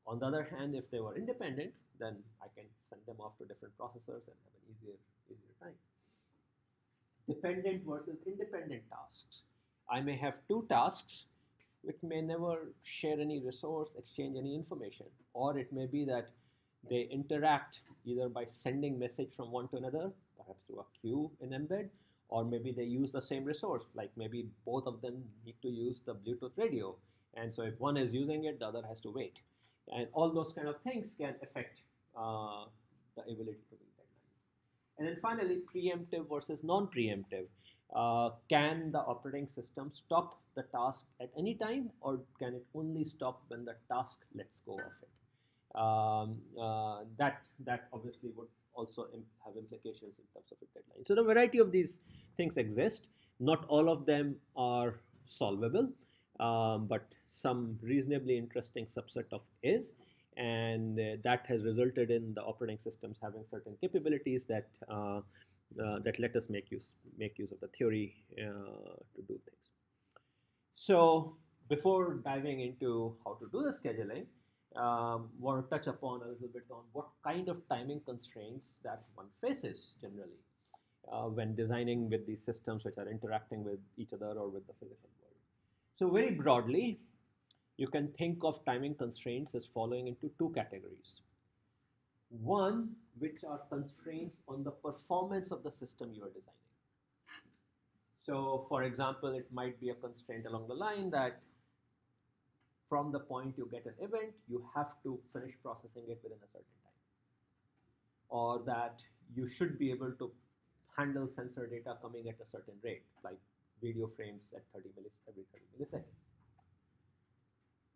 On the other hand, if they were independent, then I can send them off to different processors and have an easier time. Dependent versus independent tasks. I may have two tasks which may never share any resource, exchange any information, or it may be that they interact either by sending message from one to another, perhaps through a queue in embed, or maybe they use the same resource, like maybe both of them need to use the Bluetooth radio. And so if one is using it, the other has to wait. And all those kind of things can affect the ability to meet deadlines. And then finally, preemptive versus non-preemptive. Can the operating system stop the task at any time, or can it only stop when the task lets go of it? That obviously would also have implications in terms of a deadline. So the variety of these things exist. Not all of them are solvable, but some reasonably interesting subset of is, and that has resulted in the operating systems having certain capabilities that that let us make use of the theory to do things. So before diving into how to do the scheduling, want to touch upon a little bit on what kind of timing constraints that one faces generally when designing with these systems which are interacting with each other or with the physical world. So very broadly, you can think of timing constraints as following into two categories. One, which are constraints on the performance of the system you are designing. So for example, it might be a constraint along the line that from the point you get an event, you have to finish processing it within a certain time. or that you should be able to handle sensor data coming at a certain rate, like video frames at every 30 milliseconds.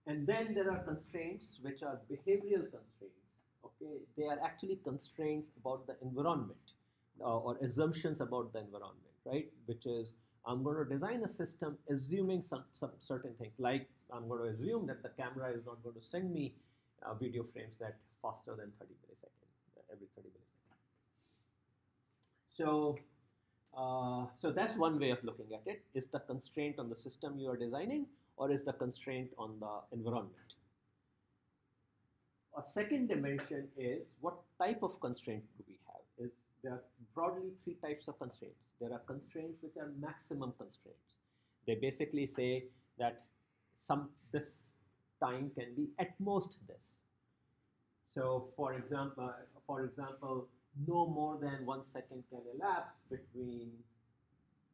And then there are constraints which are behavioral constraints. Okay, they are actually constraints about the environment or assumptions about the environment, right? Which is I'm going to design a system assuming some certain things, like I'm going to assume that the camera is not going to send me video frames that faster than 30 milliseconds every 30 milliseconds. So that's one way of looking at it. Is the constraint on the system you are designing, or is the constraint on the environment? A second dimension is what type of constraint do we have? There are broadly three types of constraints. There are constraints which are maximum constraints. They basically say that this time can be at most this. So for example, no more than 1 second can elapse between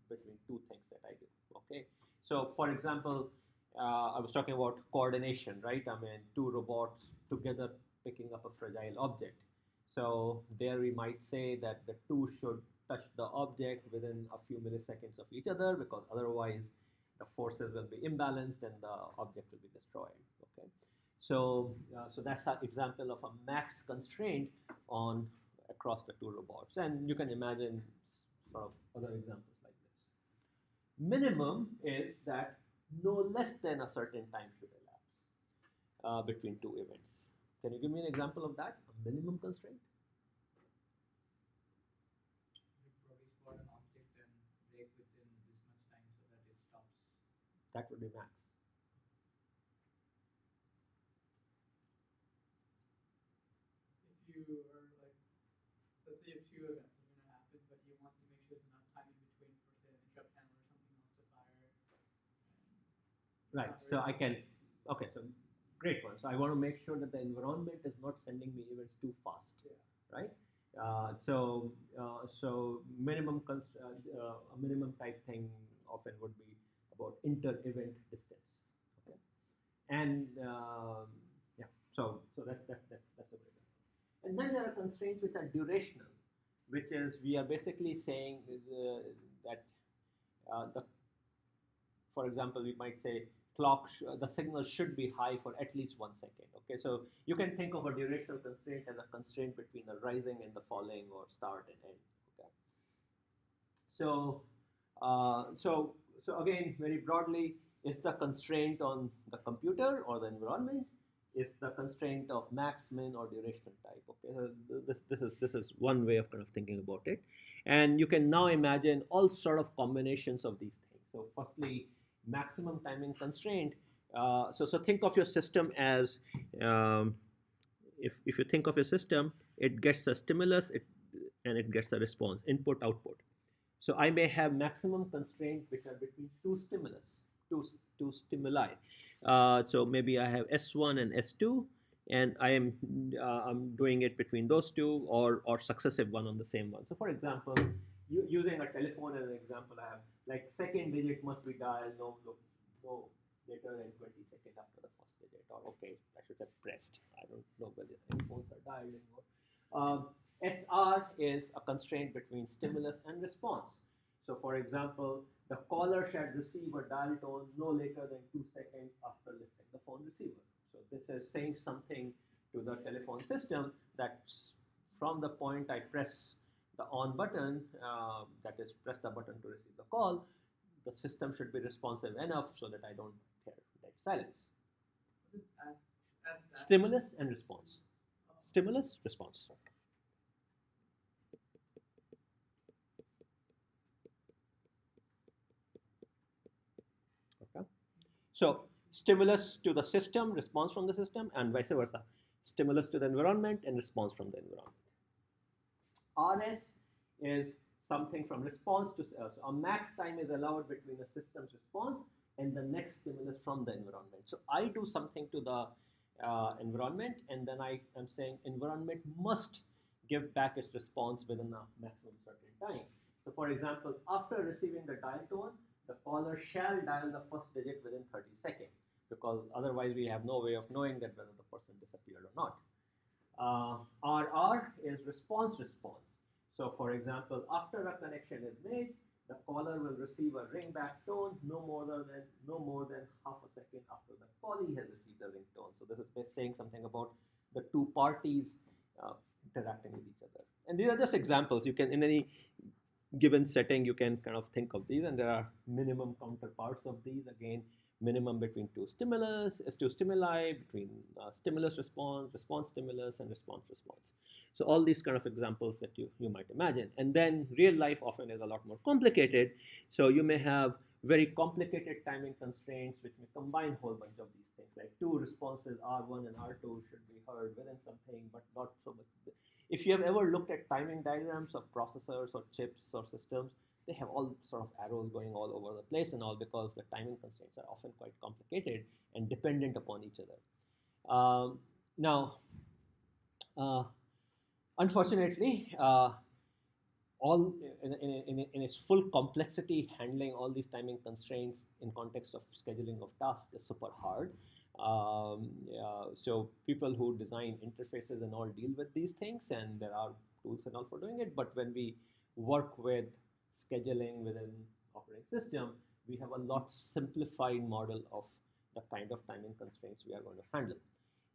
two things that I do. Okay. So for example, I was talking about coordination, right? I mean, two robots together picking up a fragile object. So there we might say that the two should touch the object within a few milliseconds of each other, because otherwise the forces will be imbalanced and the object will be destroyed. Okay. So that's an example of a max constraint on across the two robots, and you can imagine sort of other examples like this. Minimum is that no less than a certain time should elapse between two events. Can you give me an example of that? A minimum constraint? You probably spot an object and break within this much time so that it stops. That would be max. If you are like, let's say you have two events that are going to happen, but you want to make sure there's enough time in between for, say, an interrupt handler or something else to fire. Right. So I can. Okay. So great one. So I want to make sure that the environment is not sending me events too fast. Yeah. Right. So a minimum type thing often would be about inter-event distance. Okay. And yeah. So that's a great one. And then there are constraints which are durational, which is we are basically saying that the for example, we might say the signal should be high for at least 1 second. Okay, so you can think of a durational constraint as a constraint between the rising and the falling, or start and end. Okay. So again, very broadly, is the constraint on the computer or the environment? Is the constraint of max, min, or durational type? Okay, so this is one way of kind of thinking about it, and you can now imagine all sort of combinations of these things. So firstly, maximum timing constraint. So think of your system as if you think of your system, it gets a stimulus and it gets a response, input output. So I may have maximum constraint which are between two stimuli. So maybe I have S1 and S2, and I'm doing it between those two, or successive one on the same one. So for example, using a telephone as an example, I have like second digit must be dialed no later than 20 seconds after the first digit, or okay, I should have pressed. I don't know whether any phones are dialed anymore. SR is a constraint between stimulus and response. So for example, the caller shall receive a dial tone no later than 2 seconds after lifting the phone receiver. So this is saying something to the telephone system that from the point I press the on button, that is press the button to receive the call, the system should be responsive enough so that I don't hear dead silence. What is as Stimulus and response. Stimulus, response. Okay. So stimulus to the system, response from the system, and vice versa. Stimulus to the environment and response from the environment. RS is something from response to so a max time is allowed between the system's response and the next stimulus from the environment. So I do something to the environment, and then I am saying environment must give back its response within a maximum certain time. So for example, after receiving the dial tone, the caller shall dial the first digit within 30 seconds, because otherwise we have no way of knowing that whether the person disappeared or not. RR is response. So for example, after a connection is made, the caller will receive a ringback tone no more than half a second after the callee has received the ringtone. So this is saying something about the two parties interacting with each other. And these are just examples. You can, in any given setting, you can kind of think of these, and there are minimum counterparts of these. Again, minimum between two stimuli, between stimulus response stimulus, and response. So all these kind of examples that you might imagine. And then real life often is a lot more complicated. So you may have very complicated timing constraints which may combine a whole bunch of these things, like two responses, R1 and R2 should be heard within something, but not so much. If you have ever looked at timing diagrams of processors or chips or systems, they have all sort of arrows going all over the place and all, because the timing constraints are often quite complicated and dependent upon each other. Now, unfortunately, all in its full complexity, handling all these timing constraints in context of scheduling of tasks is super hard. So people who design interfaces and all deal with these things, and there are tools and all for doing it. But when we work with scheduling within operating system, we have a lot simplified model of the kind of timing constraints we are going to handle.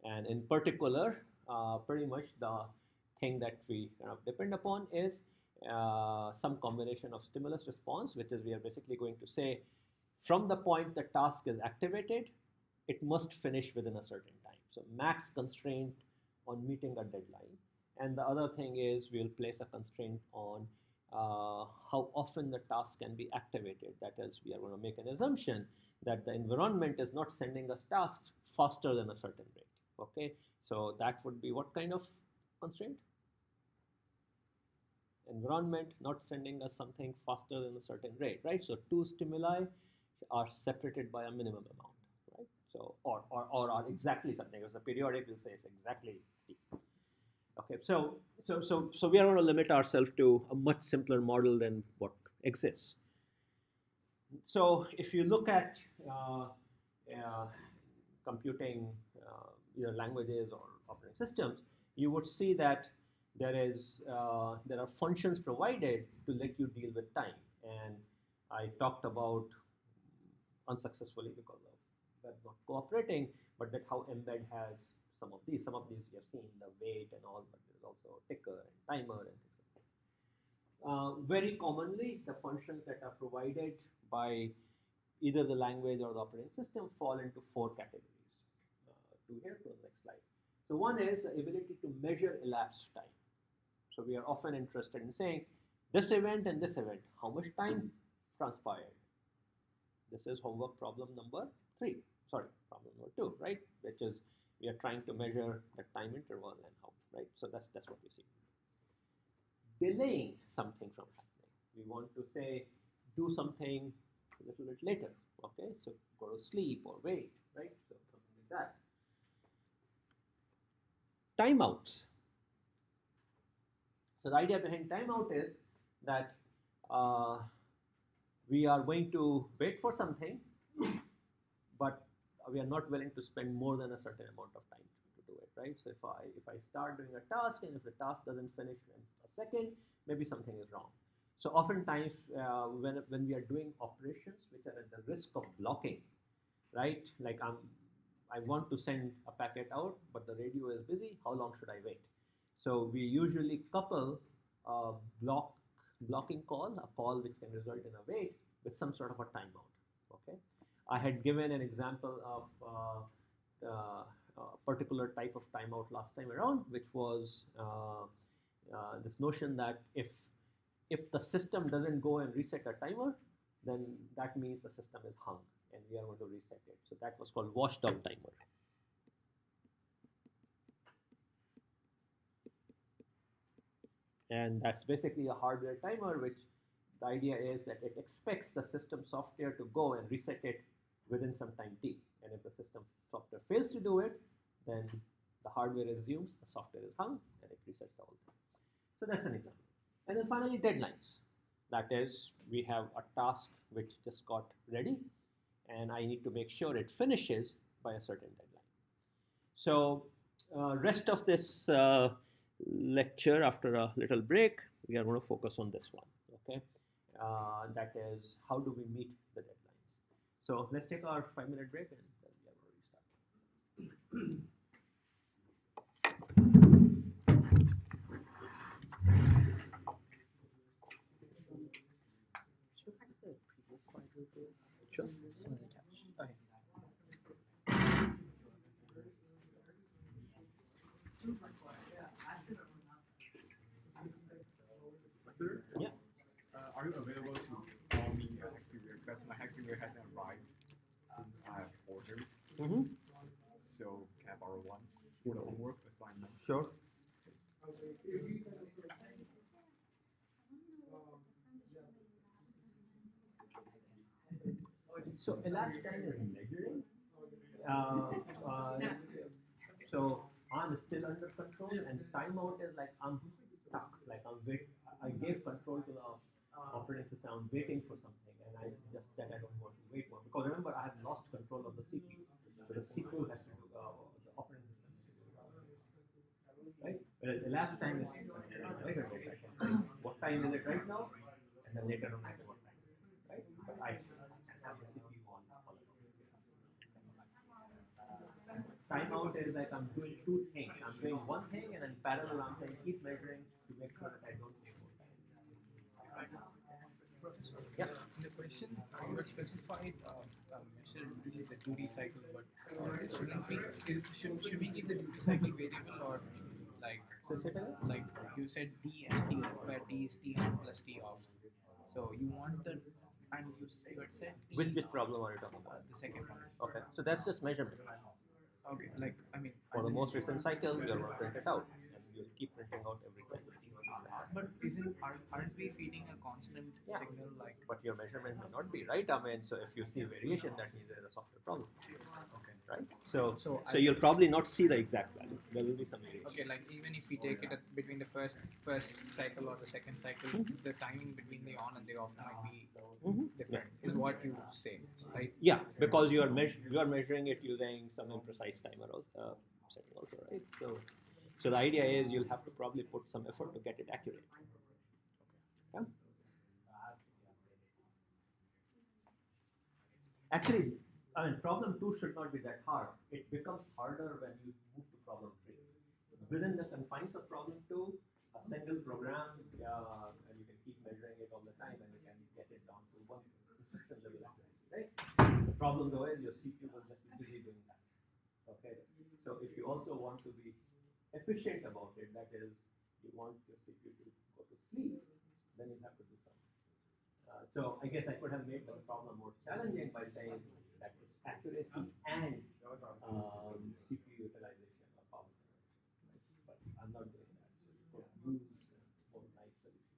And in particular, pretty much the thing that we kind of depend upon is some combination of stimulus response, which is we are basically going to say from the point the task is activated, it must finish within a certain time. So max constraint on meeting a deadline. And the other thing is we'll place a constraint on how often the task can be activated. That is, we are going to make an assumption that the environment is not sending us tasks faster than a certain rate. Okay, so that would be what kind of constraint? Environment not sending us something faster than a certain rate, right? So two stimuli are separated by a minimum amount, right? So or are exactly something. As a periodic, we'll say it's exactly t. Okay, so we are going to limit ourselves to a much simpler model than what exists. So if you look at computing either languages or operating systems, you would see that there are functions provided to let you deal with time. And I talked about unsuccessfully because of web not cooperating, but that how embed has some of these. Some of these we have seen, the wait and all, but there's also ticker and timer and things like that. Very commonly, the functions that are provided by either the language or the operating system fall into four categories. To here, to the next slide. So one is the ability to measure elapsed time. So we are often interested in saying this event and this event, how much time transpired. This is homework problem number 3. Sorry, problem number 2, right? Which is we are trying to measure the time interval and how, right? So that's what we see. Delaying something from happening. We want to say do something a little bit later. Okay, so go to sleep or wait, right? So something like that. Timeouts. So the idea behind timeout is that we are going to wait for something, but we are not willing to spend more than a certain amount of time to do it, right? So if I start doing a task and if the task doesn't finish in a second, maybe something is wrong. So oftentimes when we are doing operations which are at the risk of blocking, right? Like I want to send a packet out, but the radio is busy. How long should I wait? So we usually couple a blocking call, a call which can result in a wait, with some sort of a timeout. Okay, I had given an example of a particular type of timeout last time around, which was this notion that if the system doesn't go and reset a timer, then that means the system is hung, and we are going to reset it. So that was called washed out timer. And that's basically a hardware timer, which the idea is that it expects the system software to go and reset it within some time t. And if the system software fails to do it, then the hardware assumes the software is hung and it resets the whole thing. So that's an example. And then finally, deadlines. That is, we have a task which just got ready, and I need to make sure it finishes by a certain deadline. So rest of this lecture after a little break, we are going to focus on this one. Okay, that is how do we meet the deadlines. So let's take our 5-minute break and then we are going to restart. Should I the previous slide real quick? Sure. Some of the cash. Okay. Sir, Yeah. are you available to call me at Hexaware? Because my Hexaware hasn't arrived since I have ordered. Mm-hmm. So can I borrow one for the homework assignment? Sure. So elapsed time is measuring. Uh, uh, so I'm still under control, and timeout is like I'm stuck. Like I gave control to the operating system. I'm waiting for something, and I just that I don't want to wait for because remember I have lost control of the CPU. So the CPU has to do the operating system has to do right. Whereas elapsed time is later. What time is it right now? And then later on I say what time, right? But I have the CPU on all along. Timeout is like I'm doing two things. I'm doing one thing and then parallel I'm saying keep measuring to make sure that I don't take more time. Professor, Yeah. in the question, you had specified measure the duty cycle, but should we keep the duty cycle variable or like So say it again? like you said D and T where D is T on plus T off. So you want the and you had said T Which problem are you talking about? the second one. Okay, so that's just measurement. Okay, like I mean For the most recent cycle, you're going to print it out, and you'll keep printing out every 10 minutes. but aren't we feeding a constant Yeah. signal like But your measurement may not be right. I mean, so if you see variation, that means there's a software problem. okay. Right? So So you'll probably not see the exact value. There will be some variation. Okay, like even if we take it between the first cycle or the second cycle, the timing between the on and the off might be different. Is what you say, right? Yeah, because you are measuring it using some imprecise timer setting also, right? So the idea is you'll have to probably put some effort to get it accurate. Yeah. Actually, I mean, problem 2 should not be that hard. It becomes harder when you move to problem 3. Within the confines of problem 2, a single program, and you can keep measuring it all the time, and you can get it down to one instruction level accuracy, right? The problem though is your CPU will just be busy doing that. Okay. So if you also want to be efficient about it, that is, you want your CPU to go to sleep, then you have to do something. So I guess I could have made the problem more challenging by saying that it's accuracy and CPU utilization or power generation. But I'm not doing that. So you could use more nice solutions.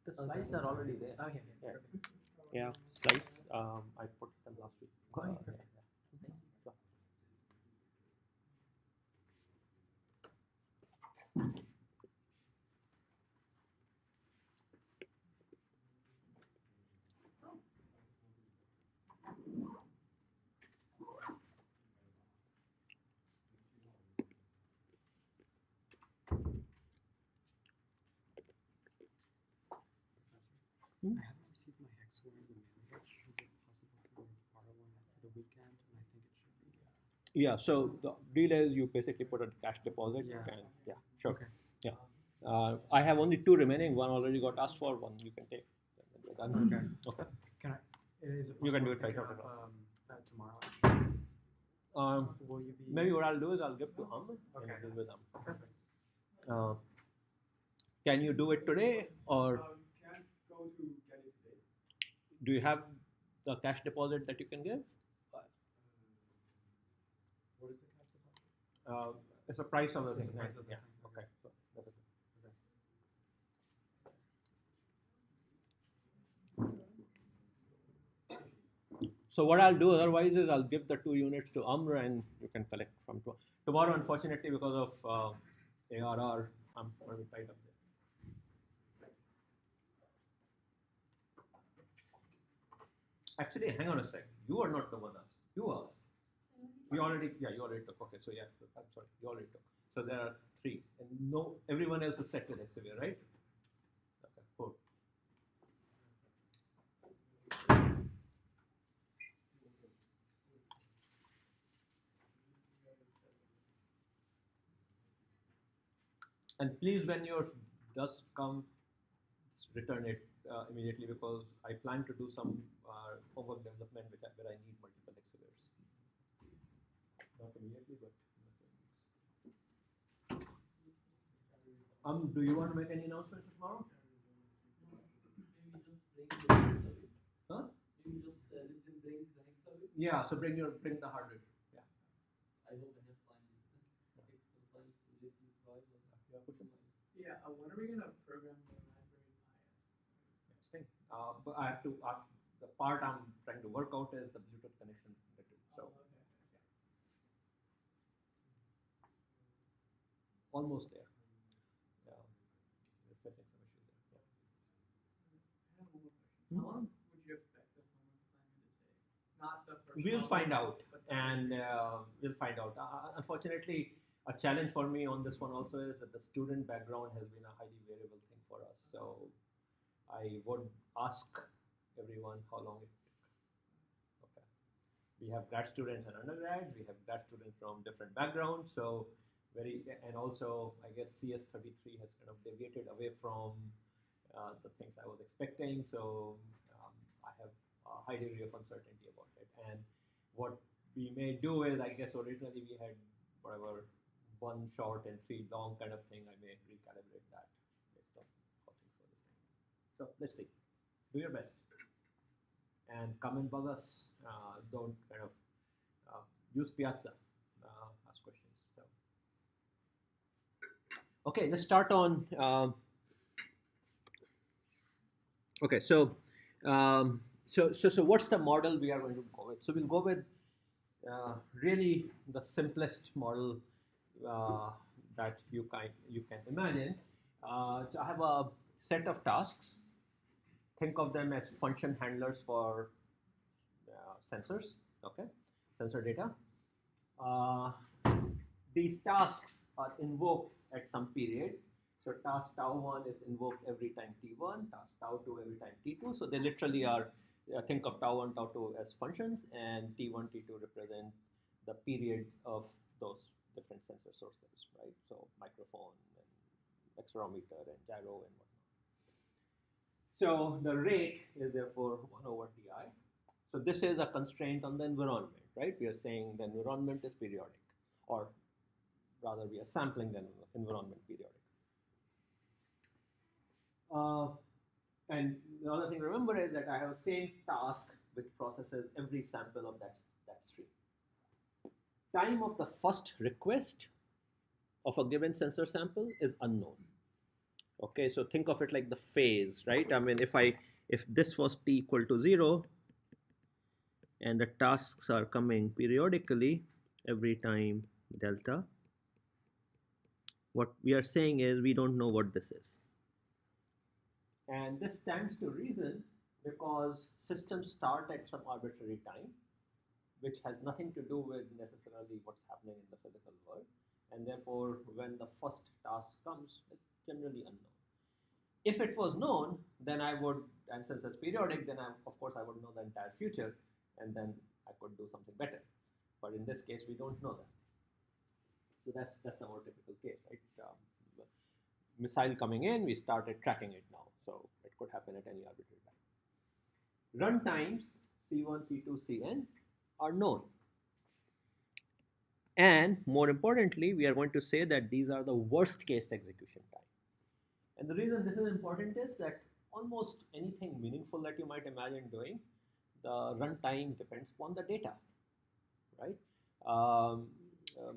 The slides are already there. Oh yeah. Yeah. Yeah, slides. I put them last week. Perfect. Sure. I haven't received my Hexaware in the mail yet. Is it possible for me to borrow one for the weekend? And I think it should be. Yeah, so the deal is you basically put a cash deposit. Yeah. And yeah, sure. Okay. Yeah. I have only 2 remaining. One already got asked for. One you can take. We're done. Okay. Okay. Can I? Is it You can do possible it to right pick after up, tomorrow? Will you be? Maybe what I'll do is I'll give to Ahmed Okay. and deal with him. Perfect. Can you do it today, or Can't go to get it today. do you have the cash deposit that you can give? What is the cash deposit? It's the price of the thing. It's the price right? of the Yeah. thing, Okay. So that is it. So what I'll do otherwise is I'll give the 2 units to Amr and you can collect from tomorrow. Unfortunately, because of ARR, I'm going to be tied up there. Actually, hang on a sec. You are not the one asked. You asked. You already took. Okay, so yeah, so I'm sorry, you already took. So there are 3, and no, everyone else is set with Hexavir, right? Okay, 4. And please, when your dust come, return it immediately because I plan to do some homework development where I need multiple Hexivirs. Not immediately, but. Do you want to make any announcements for tomorrow? Huh? Yeah, so bring the hardware. Yeah. I hope I have time. Yeah, when are we gonna program the Raspberry Pi? Next thing. But I have to. The part I'm trying to work out is the Bluetooth connection. So Okay. almost there. We're facing some issues there. Yeah. I have one more question. How long would you expect this homework assignment to take? Not the first. We'll problem, find out, but and we'll find out. Unfortunately, a challenge for me on this one also is that the student background has been a highly variable thing for us. So I would ask everyone how long it took. Okay. We have grad students and undergrads. We have grad students from different backgrounds. So and also I guess CS33 has kind of deviated away from the things I was expecting. So I have a high degree of uncertainty about it. And what we may do is, I guess originally we had whatever 1 short and 3 long kind of thing. I may recalibrate that based on how things go this time. So let's see. Do your best and come and bug us. Don't kind of use Piazza. Ask questions. So. Okay, let's start on. Okay, so what's the model we are going to go with? So we'll go with really the simplest model that you can imagine. So I have a set of tasks. Think of them as function handlers for sensors. Okay, sensor data. These tasks are invoked at some period. So task tau1 is invoked every time t1, task tau2 every time t2. So they literally are, think of tau1, tau2 as functions, and t1, t2 represent the periods of those different sensor sources, right? So microphone and accelerometer and gyro and whatnot. So the rate is therefore 1 over ti. So this is a constraint on the environment, right? We are saying the environment is periodic, or rather we are sampling the environment periodic. And the other thing to remember is that I have a same task which processes every sample of that stream. Time of the first request of a given sensor sample is unknown. Okay, so think of it like the phase, right? I mean, if this was t equal to 0, and the tasks are coming periodically every time delta, what we are saying is we don't know what this is. And this stands to reason because systems start at some arbitrary time, which has nothing to do with necessarily what's happening in the physical world. And therefore, when the first task comes, it's generally unknown. If it was known, then I would, and since it's periodic, then of course I would know the entire future, and then I could do something better. But in this case, we don't know that. So that's the more typical case, right? Missile coming in, we started tracking it now. So it could happen at any arbitrary time. Run times, C1, C2, Cn, are known. And more importantly, we are going to say that these are the worst case execution time. And the reason this is important is that almost anything meaningful that you might imagine doing, the runtime depends upon the data, right?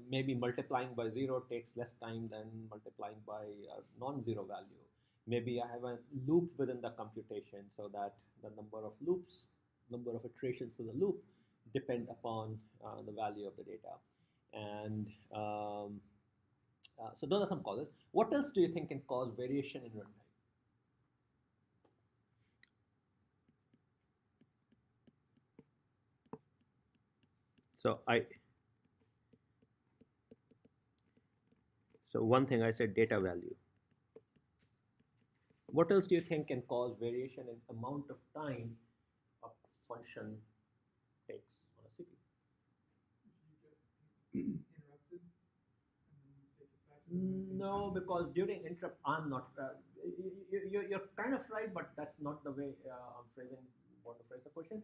Maybe multiplying by 0 takes less time than multiplying by a non-zero value. Maybe I have a loop within the computation so that the number of loops number of iterations to the loop depend upon the value of the data. And so those are some causes. What else do you think can cause variation in runtime? So one thing I said data value. What else do you think can cause variation in amount of time a function takes on a CPU? Interrupted, and then the state gets back to the No, because during interrupt, I'm not. You're kind of right, but that's not the way I'm want to phrase the question.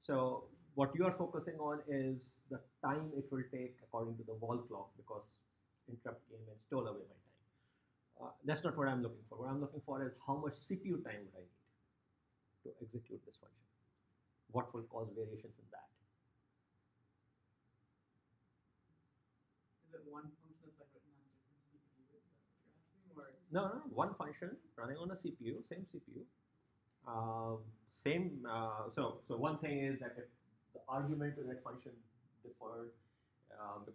So what you are focusing on is the time it will take according to the wall clock, because interrupt came and stole away my time. That's not what I'm looking for. What I'm looking for is how much CPU time would I need to execute this function? What will cause variations in that? Is it one function that's like written on different CPU? Is that what you're asking, or No, one function running on a CPU, same CPU. So one thing is that if the argument to that function differed, and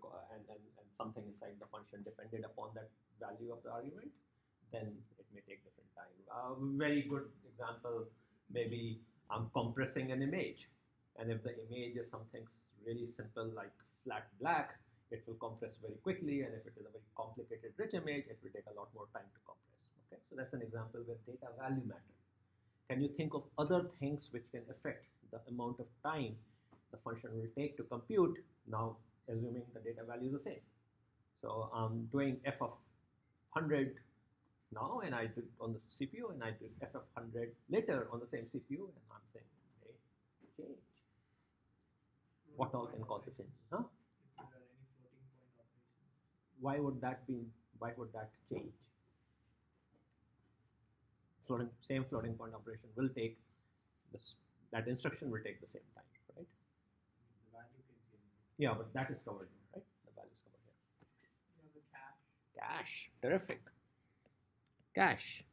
something inside the function depended upon that value of the argument, then it may take different time. Very good example, maybe I'm compressing an image, and if the image is something really simple like flat black, it will compress very quickly, and if it is a very complicated rich image, it will take a lot more time to compress. Okay, so that's an example where data value matters. Can you think of other things which can affect the amount of time the function will take to compute, now assuming the data value is the same? So I'm doing f of 100 now, and I did on the CPU, and I did f of 100 later on the same CPU, and I'm saying, hey, change. What all can cause a change? Huh? if there are any floating point operations? Why would that change? Same floating point operation will take this, that instruction will take the same time, right? The value can change. Yeah, but that is covered here, right? The value is covered here. You have the cache. Cache, terrific. Cache.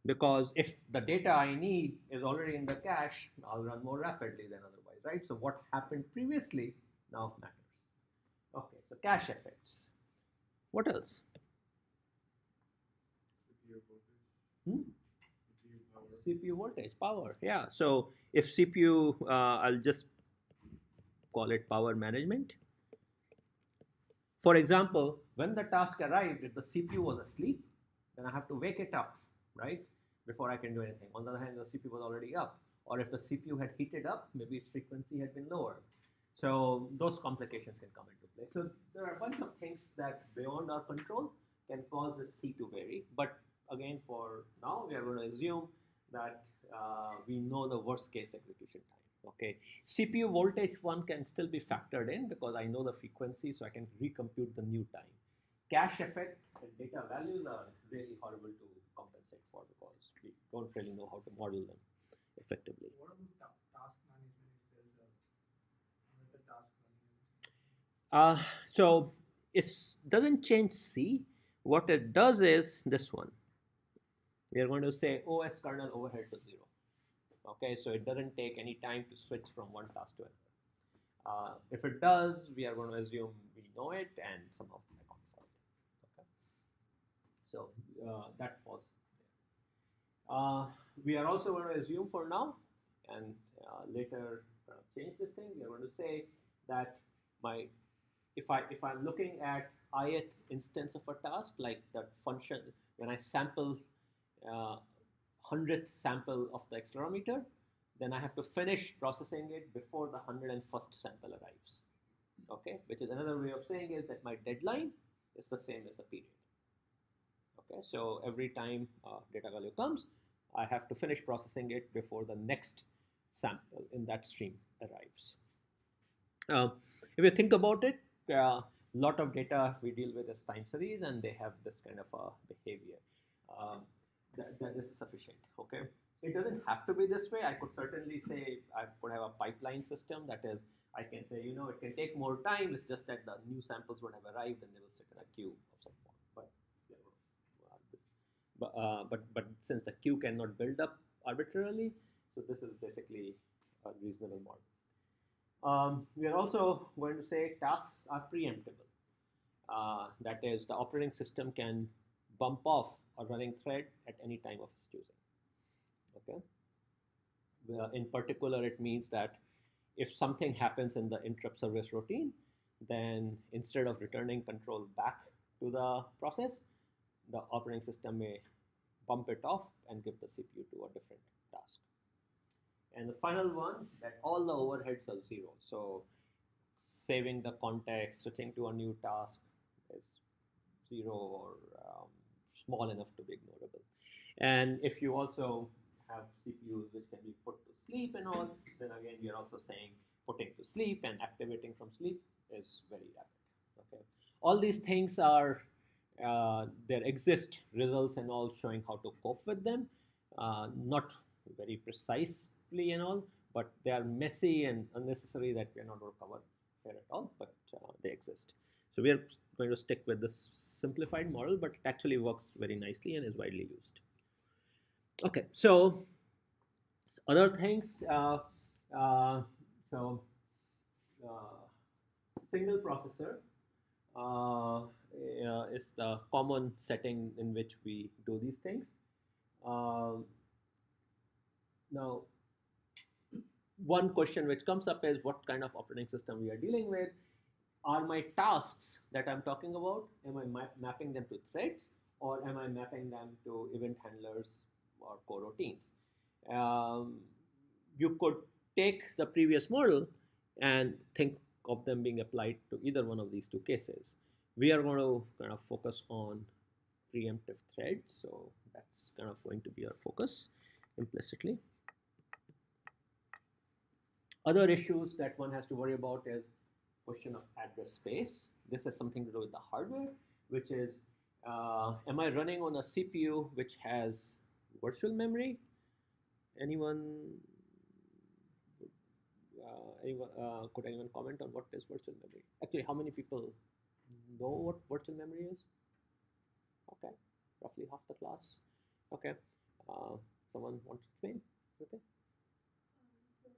Because if the data I need is already in the cache, I'll run more rapidly than otherwise, right? So what happened previously now matters. Okay, so cache effects. What else? CPU voltage, Hmm? CPU power. CPU voltage, power. Yeah. So if CPU, I'll just call it power management. For example, when the task arrived, if the CPU was asleep, then I have to wake it up, right? Before I can do anything. On the other hand, the CPU was already up. Or if the CPU had heated up, maybe its frequency had been lowered. So those complications can come into play. So there are a bunch of things that beyond our control can cause the C to vary. But again, for now, we are going to assume that we know the worst case execution time. Okay, CPU voltage one can still be factored in because I know the frequency, so I can recompute the new time. Cache effect and data values are really horrible to compensate for because we don't really know how to model them effectively. What about task management if there's another task running? So it doesn't change C. What it does is this one. We are going to say OS kernel overheads are 0. Okay, so it doesn't take any time to switch from one task to another. If it does, we are going to assume we know it and somehow account for it. Okay, so that falls there. We are also going to assume for now, and later change this thing. We are going to say that if I'm looking at ith instance of a task, like that function, when I sample 100th sample of the accelerometer, then I have to finish processing it before the 101st sample arrives. Okay, which is another way of saying is that my deadline is the same as the period. Okay, so every time data value comes, I have to finish processing it before the next sample in that stream arrives. If you think about it, a lot of data we deal with is time series, and they have this kind of behavior. That is sufficient. Okay, it doesn't have to be this way. I could certainly say I could have a pipeline system that is, I can say, it can take more time. It's just that the new samples would have arrived and they will sit in a queue of some form. But since the queue cannot build up arbitrarily, so this is basically a reasonable model. We are also going to say tasks are preemptible. That is, the operating system can bump off a running thread at any time of its choosing. Okay. In particular, it means that if something happens in the interrupt service routine, then instead of returning control back to the process, the operating system may bump it off and give the CPU to a different task. And the final one, that all the overheads are zero. So saving the context, switching to a new task is zero or small enough to be ignorable. And if you also have CPUs which can be put to sleep and all, then again we are also saying putting to sleep and activating from sleep is very rapid. Okay, all these things are there exist results and all showing how to cope with them, not very precisely and all, but they are messy and unnecessary that we are not going to cover here at all, but they exist. So we are going to stick with this simplified model, but it actually works very nicely and is widely used. Okay, so other things, single processor is the common setting in which we do these things. Now, one question which comes up is what kind of operating system we are dealing with. Are my tasks that I'm talking about, am I mapping them to threads, or am I mapping them to event handlers or coroutines? You could take the previous model and think of them being applied to either one of these two cases. We are going to kind of focus on preemptive threads, so that's kind of going to be our focus implicitly. Other issues that one has to worry about is question of address space. This has something to do with the hardware, which is, am I running on a CPU which has virtual memory? Anyone could anyone comment on what is virtual memory? Actually, how many people know what virtual memory is? Okay, roughly half the class. Okay, someone wants to explain? Okay. So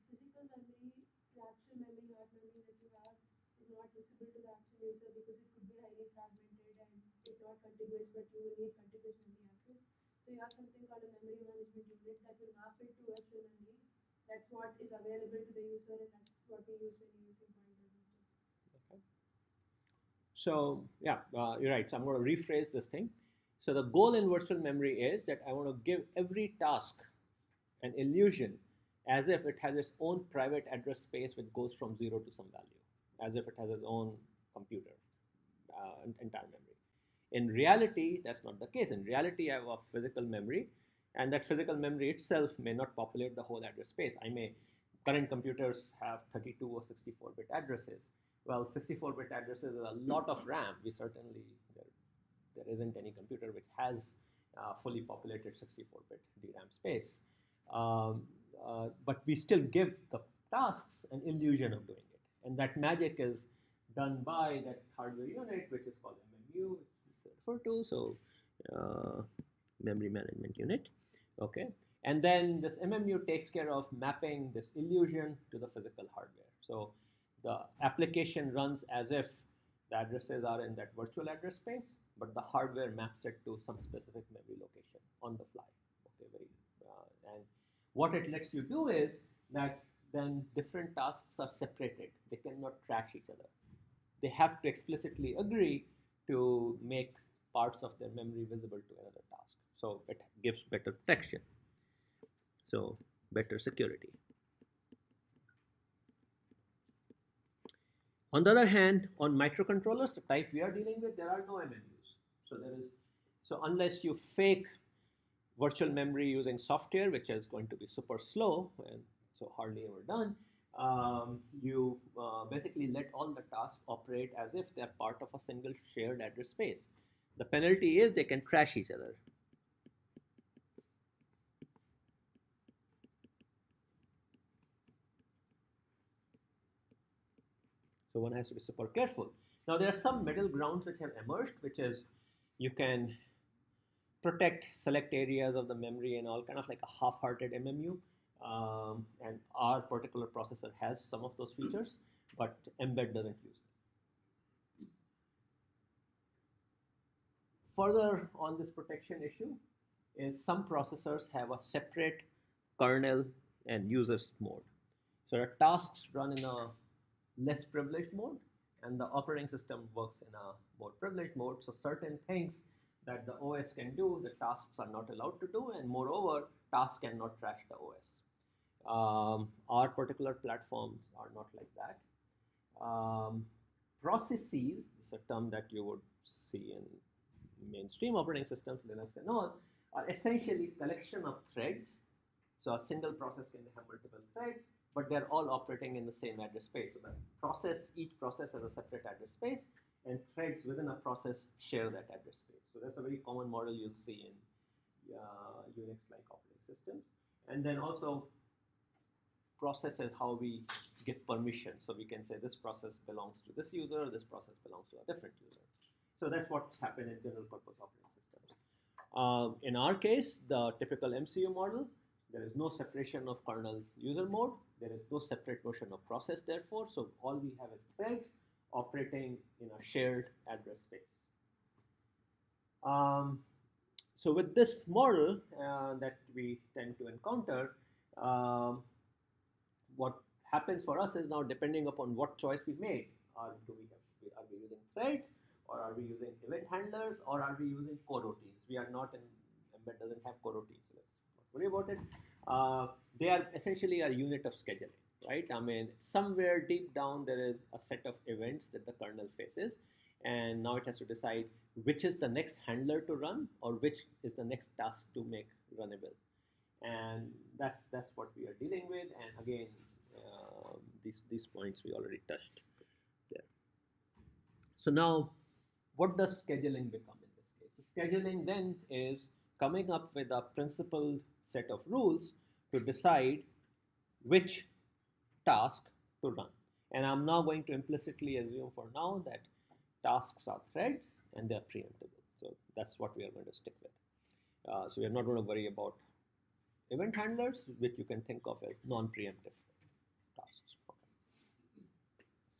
physical memory, the actual memory, hard memory that you have is not visible to the actual user because it could be highly fragmented and it's not contiguous, but you will need contiguous memory access. So you have something called a memory management unit that will map it to virtual memory. That's what is available to the user, and that's what we use when you're using pointers and stuff. Okay. So yeah, you're right. So I'm going to rephrase this thing. So the goal in virtual memory is that I want to give every task an illusion as if it has its own private address space which goes from 0 to some value, as if it has its own computer, entire memory. In reality, that's not the case. In reality, I have a physical memory, and that physical memory itself may not populate the whole address space. Current computers have 32 or 64-bit addresses. Well, 64-bit addresses is a lot of RAM. There isn't any computer which has fully populated 64-bit DRAM space. But we still give the tasks an illusion of doing it. And that magic is done by that hardware unit, which is called MMU, which we refer to, so memory management unit. Okay. And then this MMU takes care of mapping this illusion to the physical hardware. So the application runs as if the addresses are in that virtual address space, but the hardware maps it to some specific memory location on the fly. Okay, and what it lets you do is that then different tasks are separated. They cannot trash each other. They have to explicitly agree to make parts of their memory visible to another task. So it gives better protection. So better security. On the other hand, on microcontrollers, the type we are dealing with, there are no MMUs. So unless you fake virtual memory using software, which is going to be super slow and so hardly ever done, you basically let all the tasks operate as if they're part of a single shared address space. The penalty is they can crash each other. So one has to be super careful. Now there are some middle grounds which have emerged, which is you can protect select areas of the memory and all, kind of like a half-hearted MMU. and our particular processor has some of those features, but Mbed doesn't use them. Further on this protection issue is some processors have a separate kernel and users mode. So the tasks run in a less privileged mode, and the operating system works in a more privileged mode. So certain things that the OS can do, the tasks are not allowed to do, and moreover, tasks cannot trash the OS. Our particular platforms are not like that. Processes, is a term that you would see in mainstream operating systems, Linux and all, are essentially collection of threads. So a single process can have multiple threads, but they're all operating in the same address space. So each process has a separate address space, and threads within a process share that address space. So that's a very common model you'll see in Unix-like operating systems. And then also process is how we give permission. So we can say this process belongs to this user, this process belongs to a different user. So that's what's happened in general purpose operating systems. In our case, the typical MCU model, there is no separation of kernel user mode. There is no separate version of process, therefore. So all we have is threads operating in a shared address space. So with this model that we tend to encounter, what happens for us is now depending upon what choice we made. Are we using threads, or are we using event handlers, or are we using coroutines? We are not in Mbed doesn't have coroutines. So let's not worry about it. They are essentially a unit of scheduling, right? I mean, somewhere deep down there is a set of events that the kernel faces, and now it has to decide which is the next handler to run or which is the next task to make runnable. And that's what we are dealing with. And again, these points we already touched there. So now, what does scheduling become in this case? So scheduling then is coming up with a principled set of rules to decide which task to run. And I'm now going to implicitly assume for now that tasks are threads and they're preemptible. So that's what we are going to stick with. So we are not going to worry about event handlers, which you can think of as non-preemptive tasks. Okay.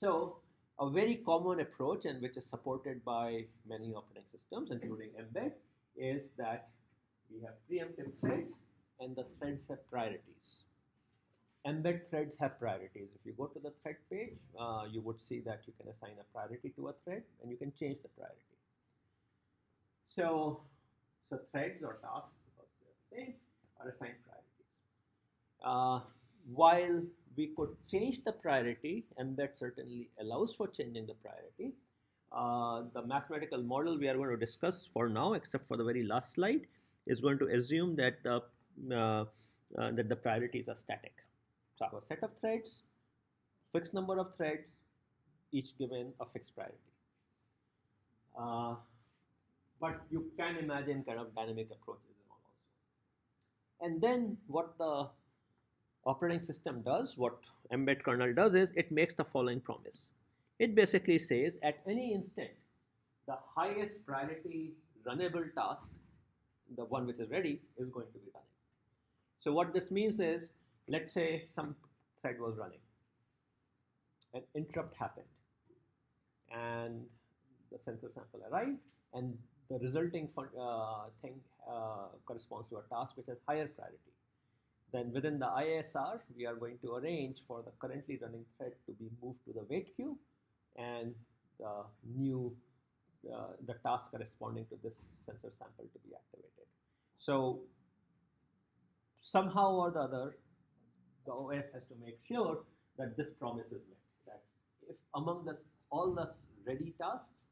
So a very common approach, and which is supported by many operating systems, including Mbed, is that we have preemptive threads, and the threads have priorities. Mbed threads have priorities. If you go to the thread page, you would see that you can assign a priority to a thread, and you can change the priority. So threads or tasks, because they're the same, are assigned priorities. While we could change the priority, Mbed certainly allows for changing the priority. The mathematical model we are going to discuss for now, except for the very last slide, is going to assume that the priorities are static. So I have a set of threads, fixed number of threads, each given a fixed priority. But you can imagine kind of dynamic approaches and all also. And then what the operating system does, what Mbed kernel does is it makes the following promise. It basically says at any instant, the highest priority runnable task, the one which is ready, is going to be running. So what this means is, let's say some thread was running, an interrupt happened, and the sensor sample arrived, and the resulting thing corresponds to a task which has higher priority. Then within the ISR, we are going to arrange for the currently running thread to be moved to the wait queue, and the task corresponding to this sensor sample to be activated. So somehow or the other, the OS has to make sure that this promise is met. That if among all the ready tasks,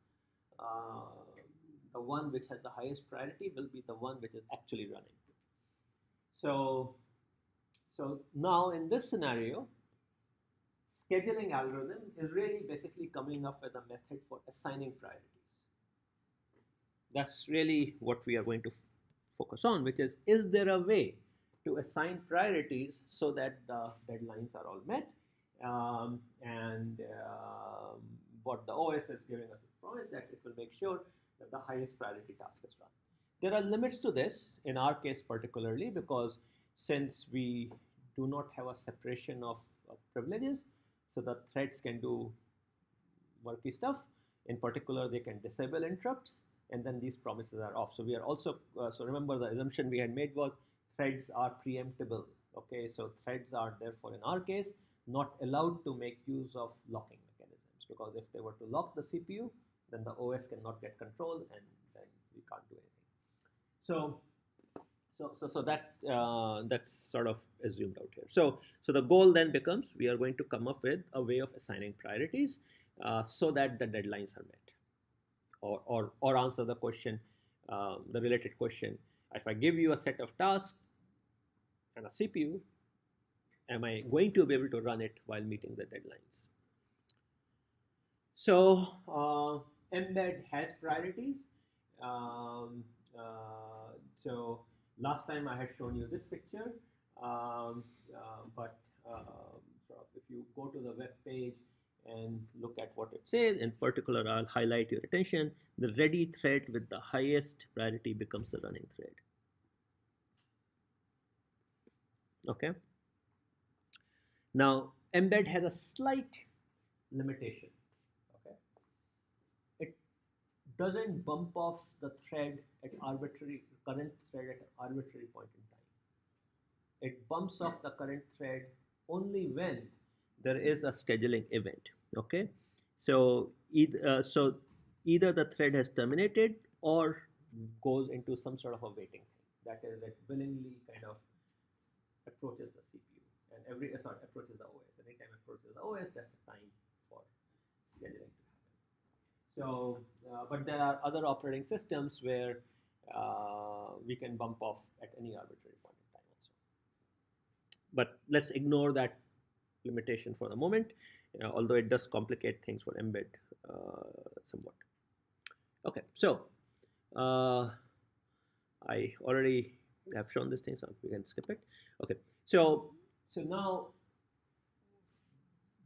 the one which has the highest priority will be the one which is actually running. So now in this scenario, scheduling algorithm is really basically coming up with a method for assigning priorities. That's really what we are going to focus on, which is there a way to assign priorities so that the deadlines are all met, and what the OS is giving us a promise that it will make sure that the highest priority task is run. There are limits to this, in our case particularly, because since we do not have a separation of privileges, so the threads can do murky stuff. In particular, they can disable interrupts, and then these promises are off. So we are also, so remember the assumption we had made was threads are preemptible. Okay, so threads are therefore in our case not allowed to make use of locking mechanisms, because if they were to lock the CPU, then the OS cannot get control, and then we can't do anything. So that that's sort of assumed out here. So the goal then becomes we are going to come up with a way of assigning priorities so that the deadlines are met, or answer the question, the related question. If I give you a set of tasks and a CPU, am I going to be able to run it while meeting the deadlines? So Mbed has priorities. So last time I had shown you this picture, but sort of if you go to the web page and look at what it says, in particular, I'll highlight your attention. The ready thread with the highest priority becomes the running thread. Okay. Now, Mbed has a slight limitation. Okay. It doesn't bump off the thread at current thread at an arbitrary point in time. It bumps off the current thread only when there is a scheduling event. Okay, so either the thread has terminated or goes into some sort of a waiting thing. That is, it willingly kind of approaches the CPU and approaches the OS. Anytime it approaches the OS, that's the time for scheduling to happen. So, but there are other operating systems where we can bump off at any arbitrary point in time also. But let's ignore that limitation for the moment, although it does complicate things for Mbed somewhat. Okay, so I already have shown this thing, so we can skip it. Okay, so now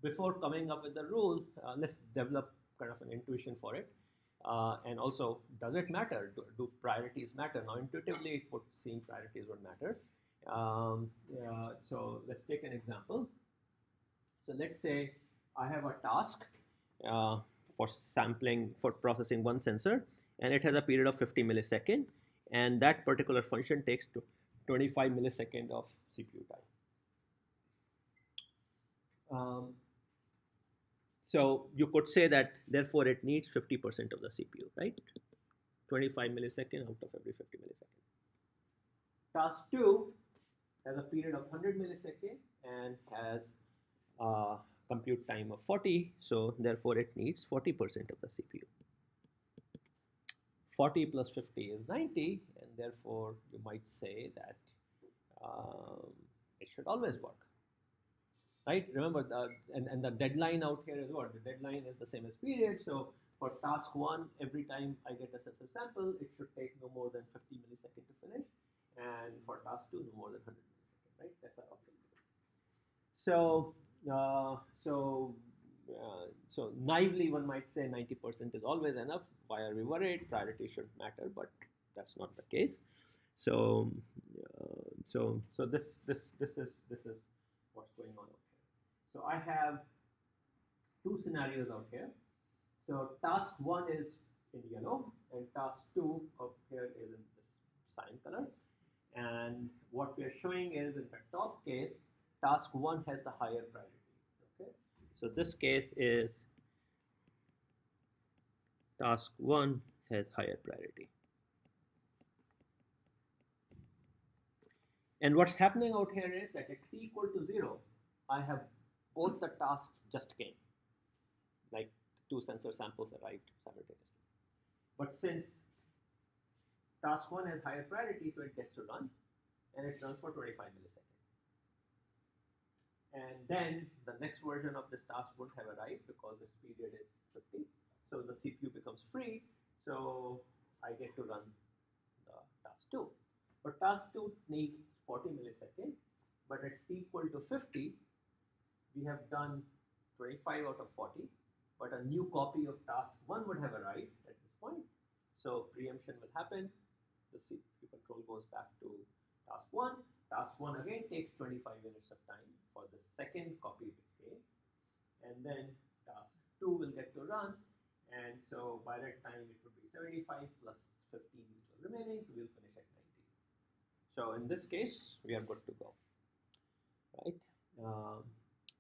before coming up with the rule, let's develop kind of an intuition for it. And also, does it matter? Do priorities matter? Now, intuitively, it would seem priorities would matter. So let's take an example. So let's say I have a task for processing one sensor, and it has a period of 50 milliseconds, and that particular function takes 25 milliseconds of CPU time. So you could say that therefore it needs 50% of the CPU, right? 25 milliseconds out of every 50 milliseconds. Task 2 has a period of 100 milliseconds and has compute time of 40, so therefore it needs 40% of the CPU. 40 plus 50 is 90, and therefore you might say that it should always work. Right? Remember, and the deadline out here is what? The deadline is the same as period. So for task 1, every time I get a sensor sample, it should take no more than 50 milliseconds to finish. And for task 2, no more than 100 milliseconds, right? That's our objective. So naively, one might say 90% is always enough. Why are we worried? Priority shouldn't matter, but that's not the case. So this is what's going on out here. So I have two scenarios out here. So task 1 is in yellow, and task 2 up here is in this cyan color. And what we are showing is, in the top case, task 1 has the higher priority. Okay, so this case is task 1 has higher priority. And what's happening out here is that at t equal to 0, I have both the tasks just came, like 2 sensor samples arrived simultaneously. But since task 1 has higher priority, so it gets to run, and it runs for 25 milliseconds. And then the next version of this task won't have arrived because this period is 50. So the CPU becomes free, so I get to run the task 2. But task 2 needs 40 milliseconds, but at t equal to 50, we have done 25 out of 40, but a new copy of task 1 would have arrived at this point. So preemption will happen, the CPU control goes back to task 1, task 1 again takes 25 units of time for the second copy bit A, and then task 2 will get to run, and so by that time it would be 75 plus 15 which are remaining, so we'll finish at 90. So in this case, we are good to go, right?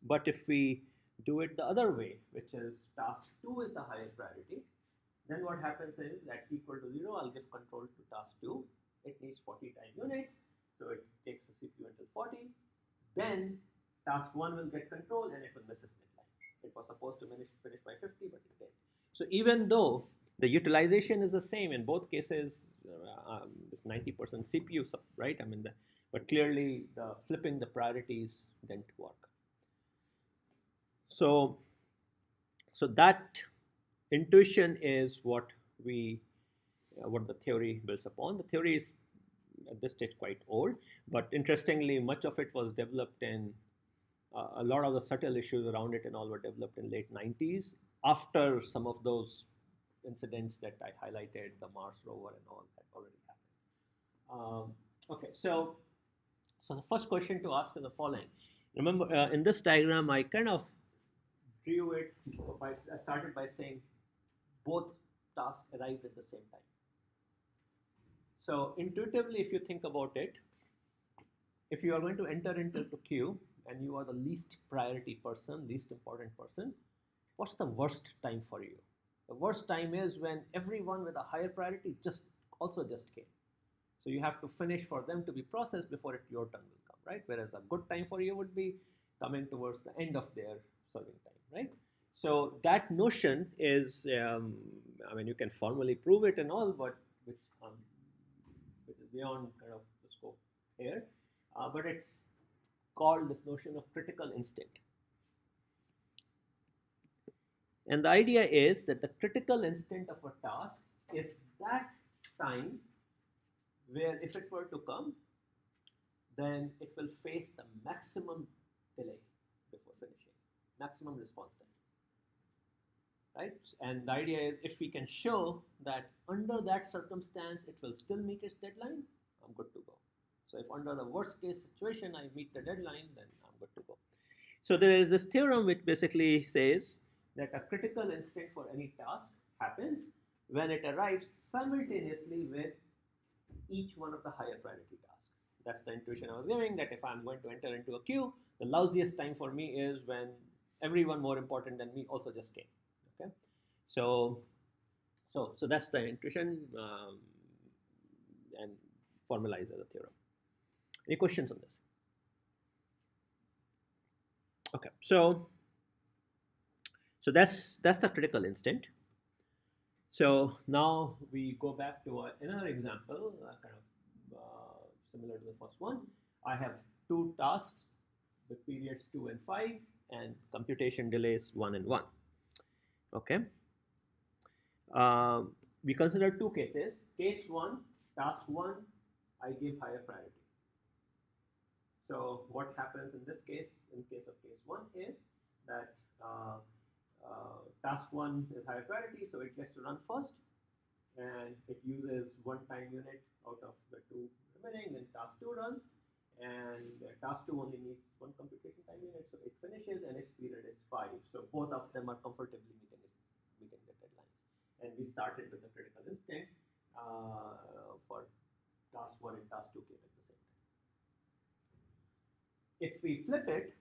But if we do it the other way, which is task 2 is the higher priority, then what happens is at equal to 0, I'll give control to task 2. It needs 40 time units, so it takes the CPU until 40. Then task 1 will get control and it will miss its deadline. It was supposed to finish by 50, but it didn't. So even though the utilization is the same in both cases, it's 90% CPU, right? I mean, but clearly the flipping the priorities didn't work. So that intuition is what the theory builds upon. The theory is at this stage quite old, but interestingly, much of it was developed in a lot of the subtle issues around it and all were developed in late 90s after some of those incidents that I highlighted, the Mars rover and all that already happened. Okay, so the first question to ask is the following. Remember, in this diagram, I kind of drew it I started by saying both tasks arrived at the same time. So intuitively, if you think about it, if you are going to enter into the queue and you are the least priority person, least important person, what's the worst time for you? The worst time is when everyone with a higher priority just came. So you have to finish for them to be processed before your turn will come, right? Whereas a good time for you would be coming towards the end of their serving time, right? So that notion is, I mean, you can formally prove it and all, but which is beyond kind of the scope here. But it's called this notion of critical instinct. And the idea is that the critical instant of a task is that time where if it were to come, then it will face the maximum delay before finishing, maximum response time, right? And the idea is if we can show that under that circumstance it will still meet its deadline, I'm good to go. So if under the worst case situation I meet the deadline, then I'm good to go. So there is this theorem which basically says that a critical instant for any task happens when it arrives simultaneously with each one of the higher priority tasks. That's the intuition I was giving, that if I'm going to enter into a queue, the lousiest time for me is when everyone more important than me also just came. Okay, so that's the intuition and formalized as a theorem. Any questions on this? Okay, so that's the critical instant. So now we go back to another example, kind of similar to the first one. I have two tasks with periods 2 and 5 and computation delays 1 and 1. Okay. We consider two cases. Case 1, task 1, I give higher priority. So what happens in this case, in case of case 1, is that task 1 is higher priority, so it gets to run first, and it uses 1 time unit out of the 2 remaining. Then task 2 runs, and task 2 only needs 1 computation time unit, so it finishes, and its period is 5. So both of them are comfortably meeting the deadlines. And we started with the critical instant for task 1 and task 2 came at the same time. If we flip it,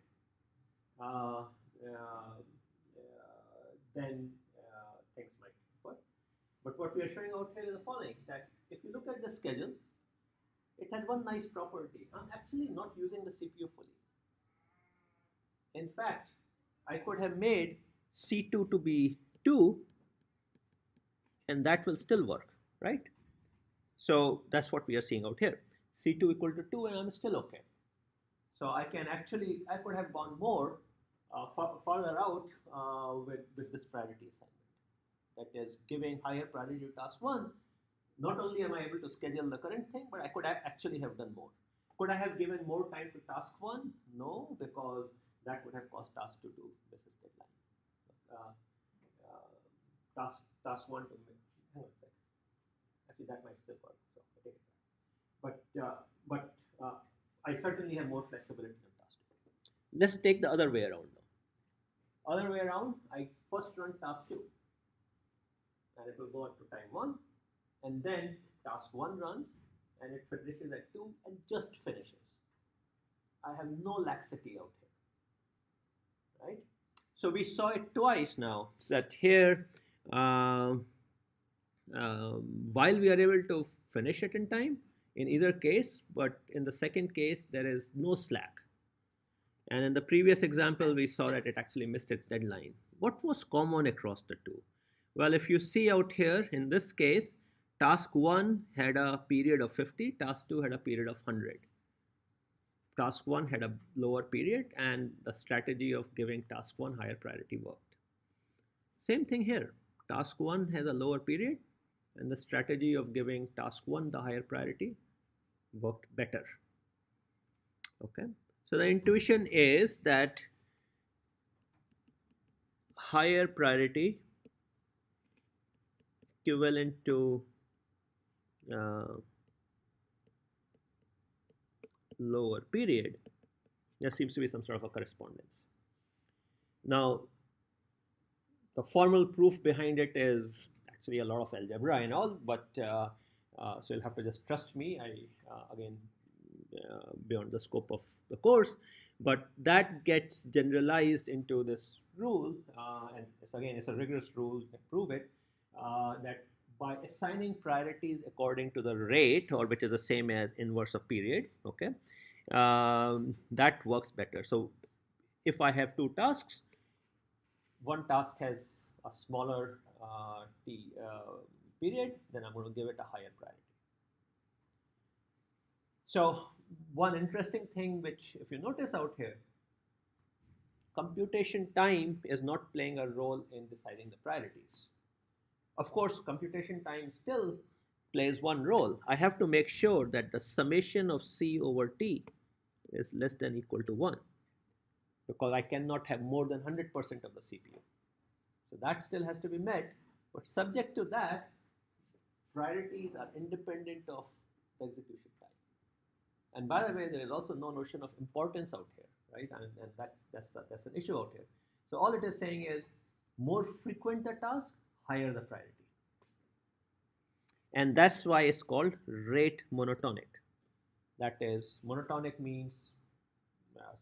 then things might differ. But what we are showing out here is the following, that if you look at the schedule, it has one nice property. I'm actually not using the CPU fully. In fact, I could have made C2 to be 2, and that will still work, right? So that's what we are seeing out here. C2 equal to 2, and I'm still okay. So I could have gone more further out with this priority assignment. That is giving higher priority to task 1. Not only am I able to schedule the current thing, but I could actually have done more. Could I have given more time to task 1? No, because that would have caused task 2 to miss its deadline. Task 1 to miss. Hang on a second. Actually, that might still work. So I take it back. But I certainly have more flexibility than task 2. Let's take the other way around now. Other way around, I first run task 2 and it will go up to time 1, and then task 1 runs and it finishes at 2 and just finishes. I have no laxity out here, right? So we saw it twice now, that here, while we are able to finish it in time, in either case, but in the second case, there is no slack. And in the previous example, we saw that it actually missed its deadline. What was common across the two? Well, if you see out here, in this case, task 1 had a period of 50, task 2 had a period of 100. Task 1 had a lower period and the strategy of giving task 1 higher priority worked. Same thing here. Task 1 has a lower period and the strategy of giving task 1 the higher priority worked better. Okay, so the intuition is that higher priority equivalent to lower period, there seems to be some sort of a correspondence. Now, the formal proof behind it is actually a lot of algebra and all, but so you'll have to just trust me. Again, beyond the scope of the course, but that gets generalized into this rule, and it's a rigorous rule to prove it, that by assigning priorities according to the rate, or which is the same as inverse of period, okay, that works better. So if I have two tasks, one task has a smaller period, then I'm going to give it a higher priority. So one interesting thing which, if you notice out here, computation time is not playing a role in deciding the priorities. Of course, computation time still plays one role. I have to make sure that the summation of C over T is less than or equal to 1, because I cannot have more than 100% of the CPU. So that still has to be met, but subject to that, priorities are independent of the execution time. And by the way, there is also no notion of importance out here, right? And that's an issue out here. So all it is saying is, more frequent the task, higher the priority. And that's why it's called rate monotonic. That is, monotonic means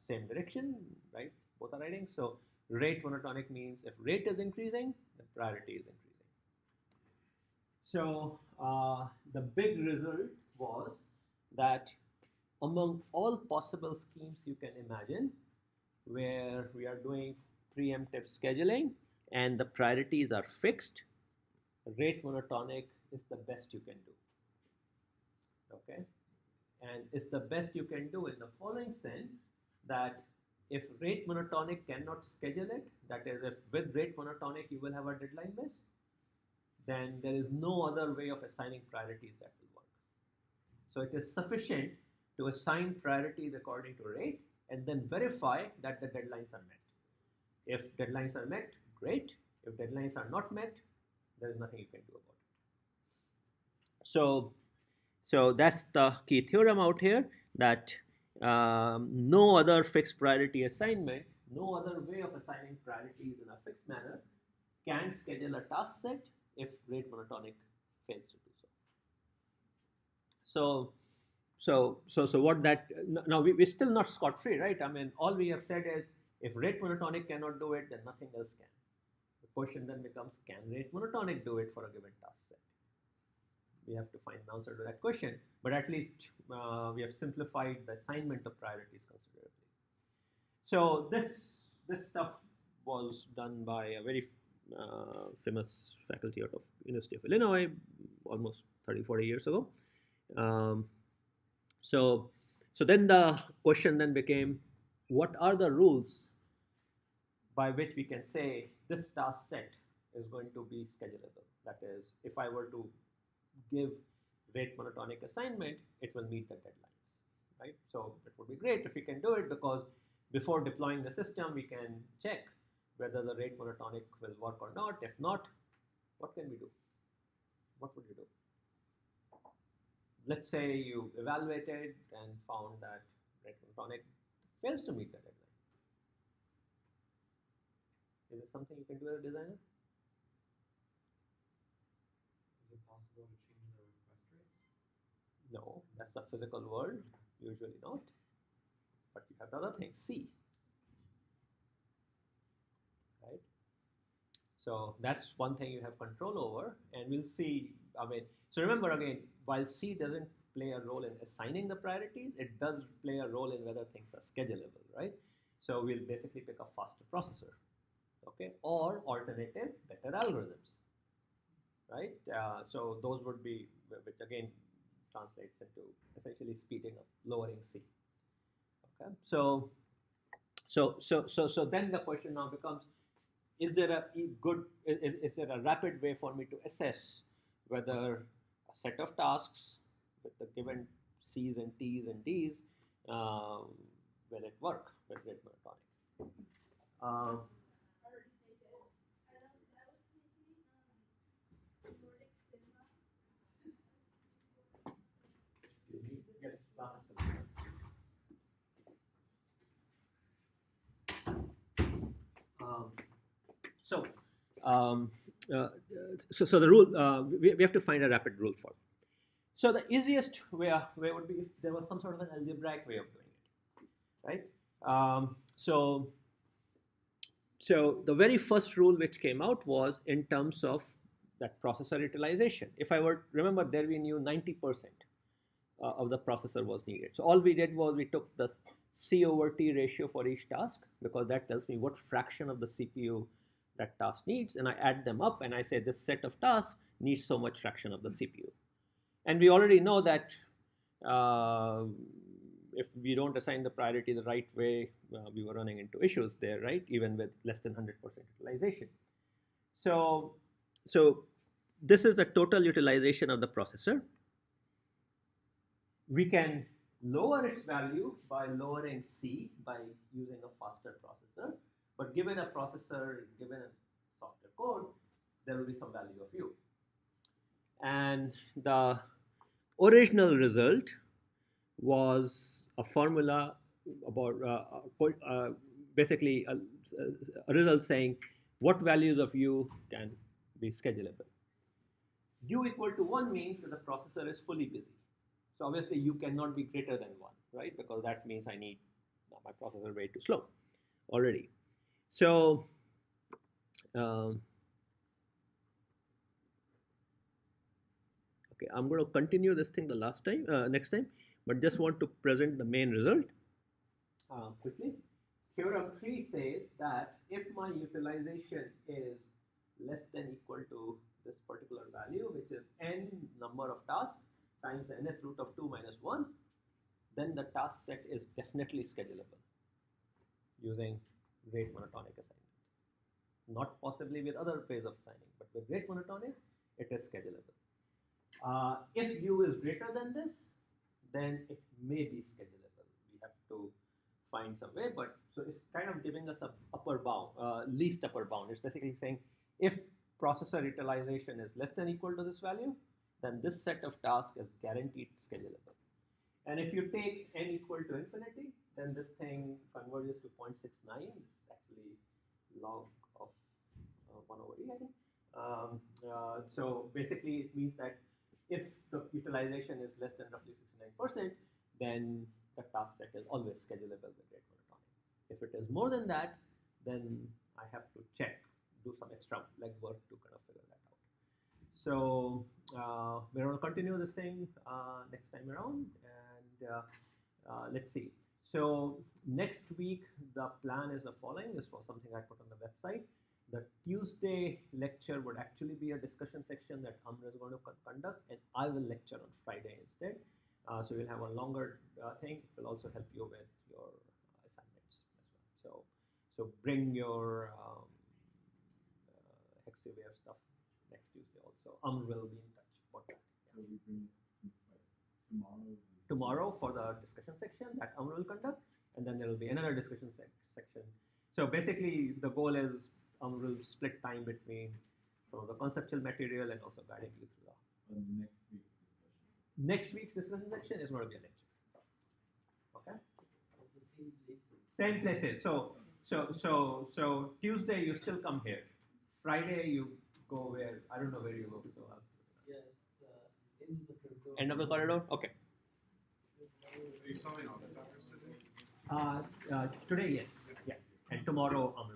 same direction, right? Both are writing. So rate monotonic means if rate is increasing, the priority is increasing. So the big result was that among all possible schemes you can imagine, where we are doing preemptive scheduling and the priorities are fixed, rate monotonic is the best you can do. Okay, and it's the best you can do in the following sense, that if rate monotonic cannot schedule it, that is, if with rate monotonic you will have a deadline miss, then there is no other way of assigning priorities that will work. So it is sufficient to assign priorities according to rate and then verify that the deadlines are met. If deadlines are met, great. If deadlines are not met, there is nothing you can do about it. So that's the key theorem out here, that no other fixed priority assignment, no other way of assigning priorities in a fixed manner can schedule a task set if rate monotonic fails to do so. So what that, now we're still not scot-free, right? I mean, all we have said is, if rate monotonic cannot do it, then nothing else can. The question then becomes, can rate monotonic do it for a given task set? We have to find an answer to that question, but at least we have simplified the assignment of priorities considerably. So this stuff was done by a very famous faculty out of University of Illinois almost 30-40 years ago. So then the question then became, what are the rules by which we can say this task set is going to be schedulable? That is, if I were to give rate monotonic assignment, it will meet the deadlines, right? So it would be great if we can do it, because before deploying the system, we can check whether the rate monotonic will work or not. If not, what can we do? What would you do? Let's say you evaluated and found that rate monotonic fails to meet the deadline. Is it something you can do as a designer? Is it possible to change the request rates? No, that's the physical world, usually not. But you have the other thing, C. Right? So that's one thing you have control over, and we'll see. I mean, so remember again, while C doesn't play a role in assigning the priorities, it does play a role in whether things are schedulable, right? So we'll basically pick a faster processor, okay, or alternative, better algorithms, right? So those would be, which again translates into essentially speeding up, lowering C. Okay, so then the question now becomes: is there a is there a rapid way for me to assess whether a set of tasks with the given C's and T's and D's will it work with rate monotonic? Excuse me. Yes, last question. So, um, so the rule, we have to find a rapid rule for it. So the easiest way would be if there was some sort of an algebraic way of doing it, right? So the very first rule which came out was in terms of that processor utilization. If I were, remember there we knew 90% of the processor was needed. So all we did was we took the C over T ratio for each task, because that tells me what fraction of the CPU that task needs, and I add them up and I say this set of tasks needs so much fraction of the CPU. And we already know that if we don't assign the priority the right way, we were running into issues there, right? Even with less than 100% utilization. So this is the total utilization of the processor. We can lower its value by lowering C by using a faster processor. But given a processor, given a software code, there will be some value of U. And the original result was a formula about basically a result saying what values of U can be schedulable. U equal to 1 means that the processor is fully busy. So obviously U cannot be greater than 1, right? Because that means I need my processor way too slow already. So okay, I'm going to continue this thing the next time, but just want to present the main result quickly. Theorem 3 says that if my utilization is less than equal to this particular value, which is n number of tasks times the nth root of 2 minus 1, then the task set is definitely schedulable using rate monotonic assignment. Not possibly with other ways of assigning, but with rate monotonic, it is schedulable. If U is greater than this, then it may be schedulable. We have to find some way, but so it's kind of giving us a upper bound, least upper bound. It's basically saying if processor utilization is less than equal to this value, then this set of tasks is guaranteed schedulable. And if you take n equal to infinity, then this thing converges to 0.69. It's actually log of 1 over e, I think. So basically it means that if the utilization is less than roughly 69%, then the task set is always schedulable with rate monotonic. If it is more than that, then I have to check, do some extra legwork to kind of figure that out. So we're going to continue this thing next time around, and let's see. So next week the plan is the following. This was something I put on the website. The Tuesday lecture would actually be a discussion section that Amr is going to conduct, and I will lecture on Friday instead. So we'll have a longer thing. It will also help you with your assignments as well. So bring your Hexaware stuff next Tuesday also. Amr will be in touch about that. So we bring tomorrow. Tomorrow for the discussion section that Amr will conduct, and then there will be another discussion section. So basically, the goal is Amr will split time between some of the conceptual material and also guiding you through the Next week's discussion. next week's discussion section is going to be a lecture. Okay. Same places. So Tuesday you still come here. Friday you go where? I don't know where you go. So end of the corridor. Okay. Are you selling all the suckers today? Today yes. Yeah. And tomorrow I'm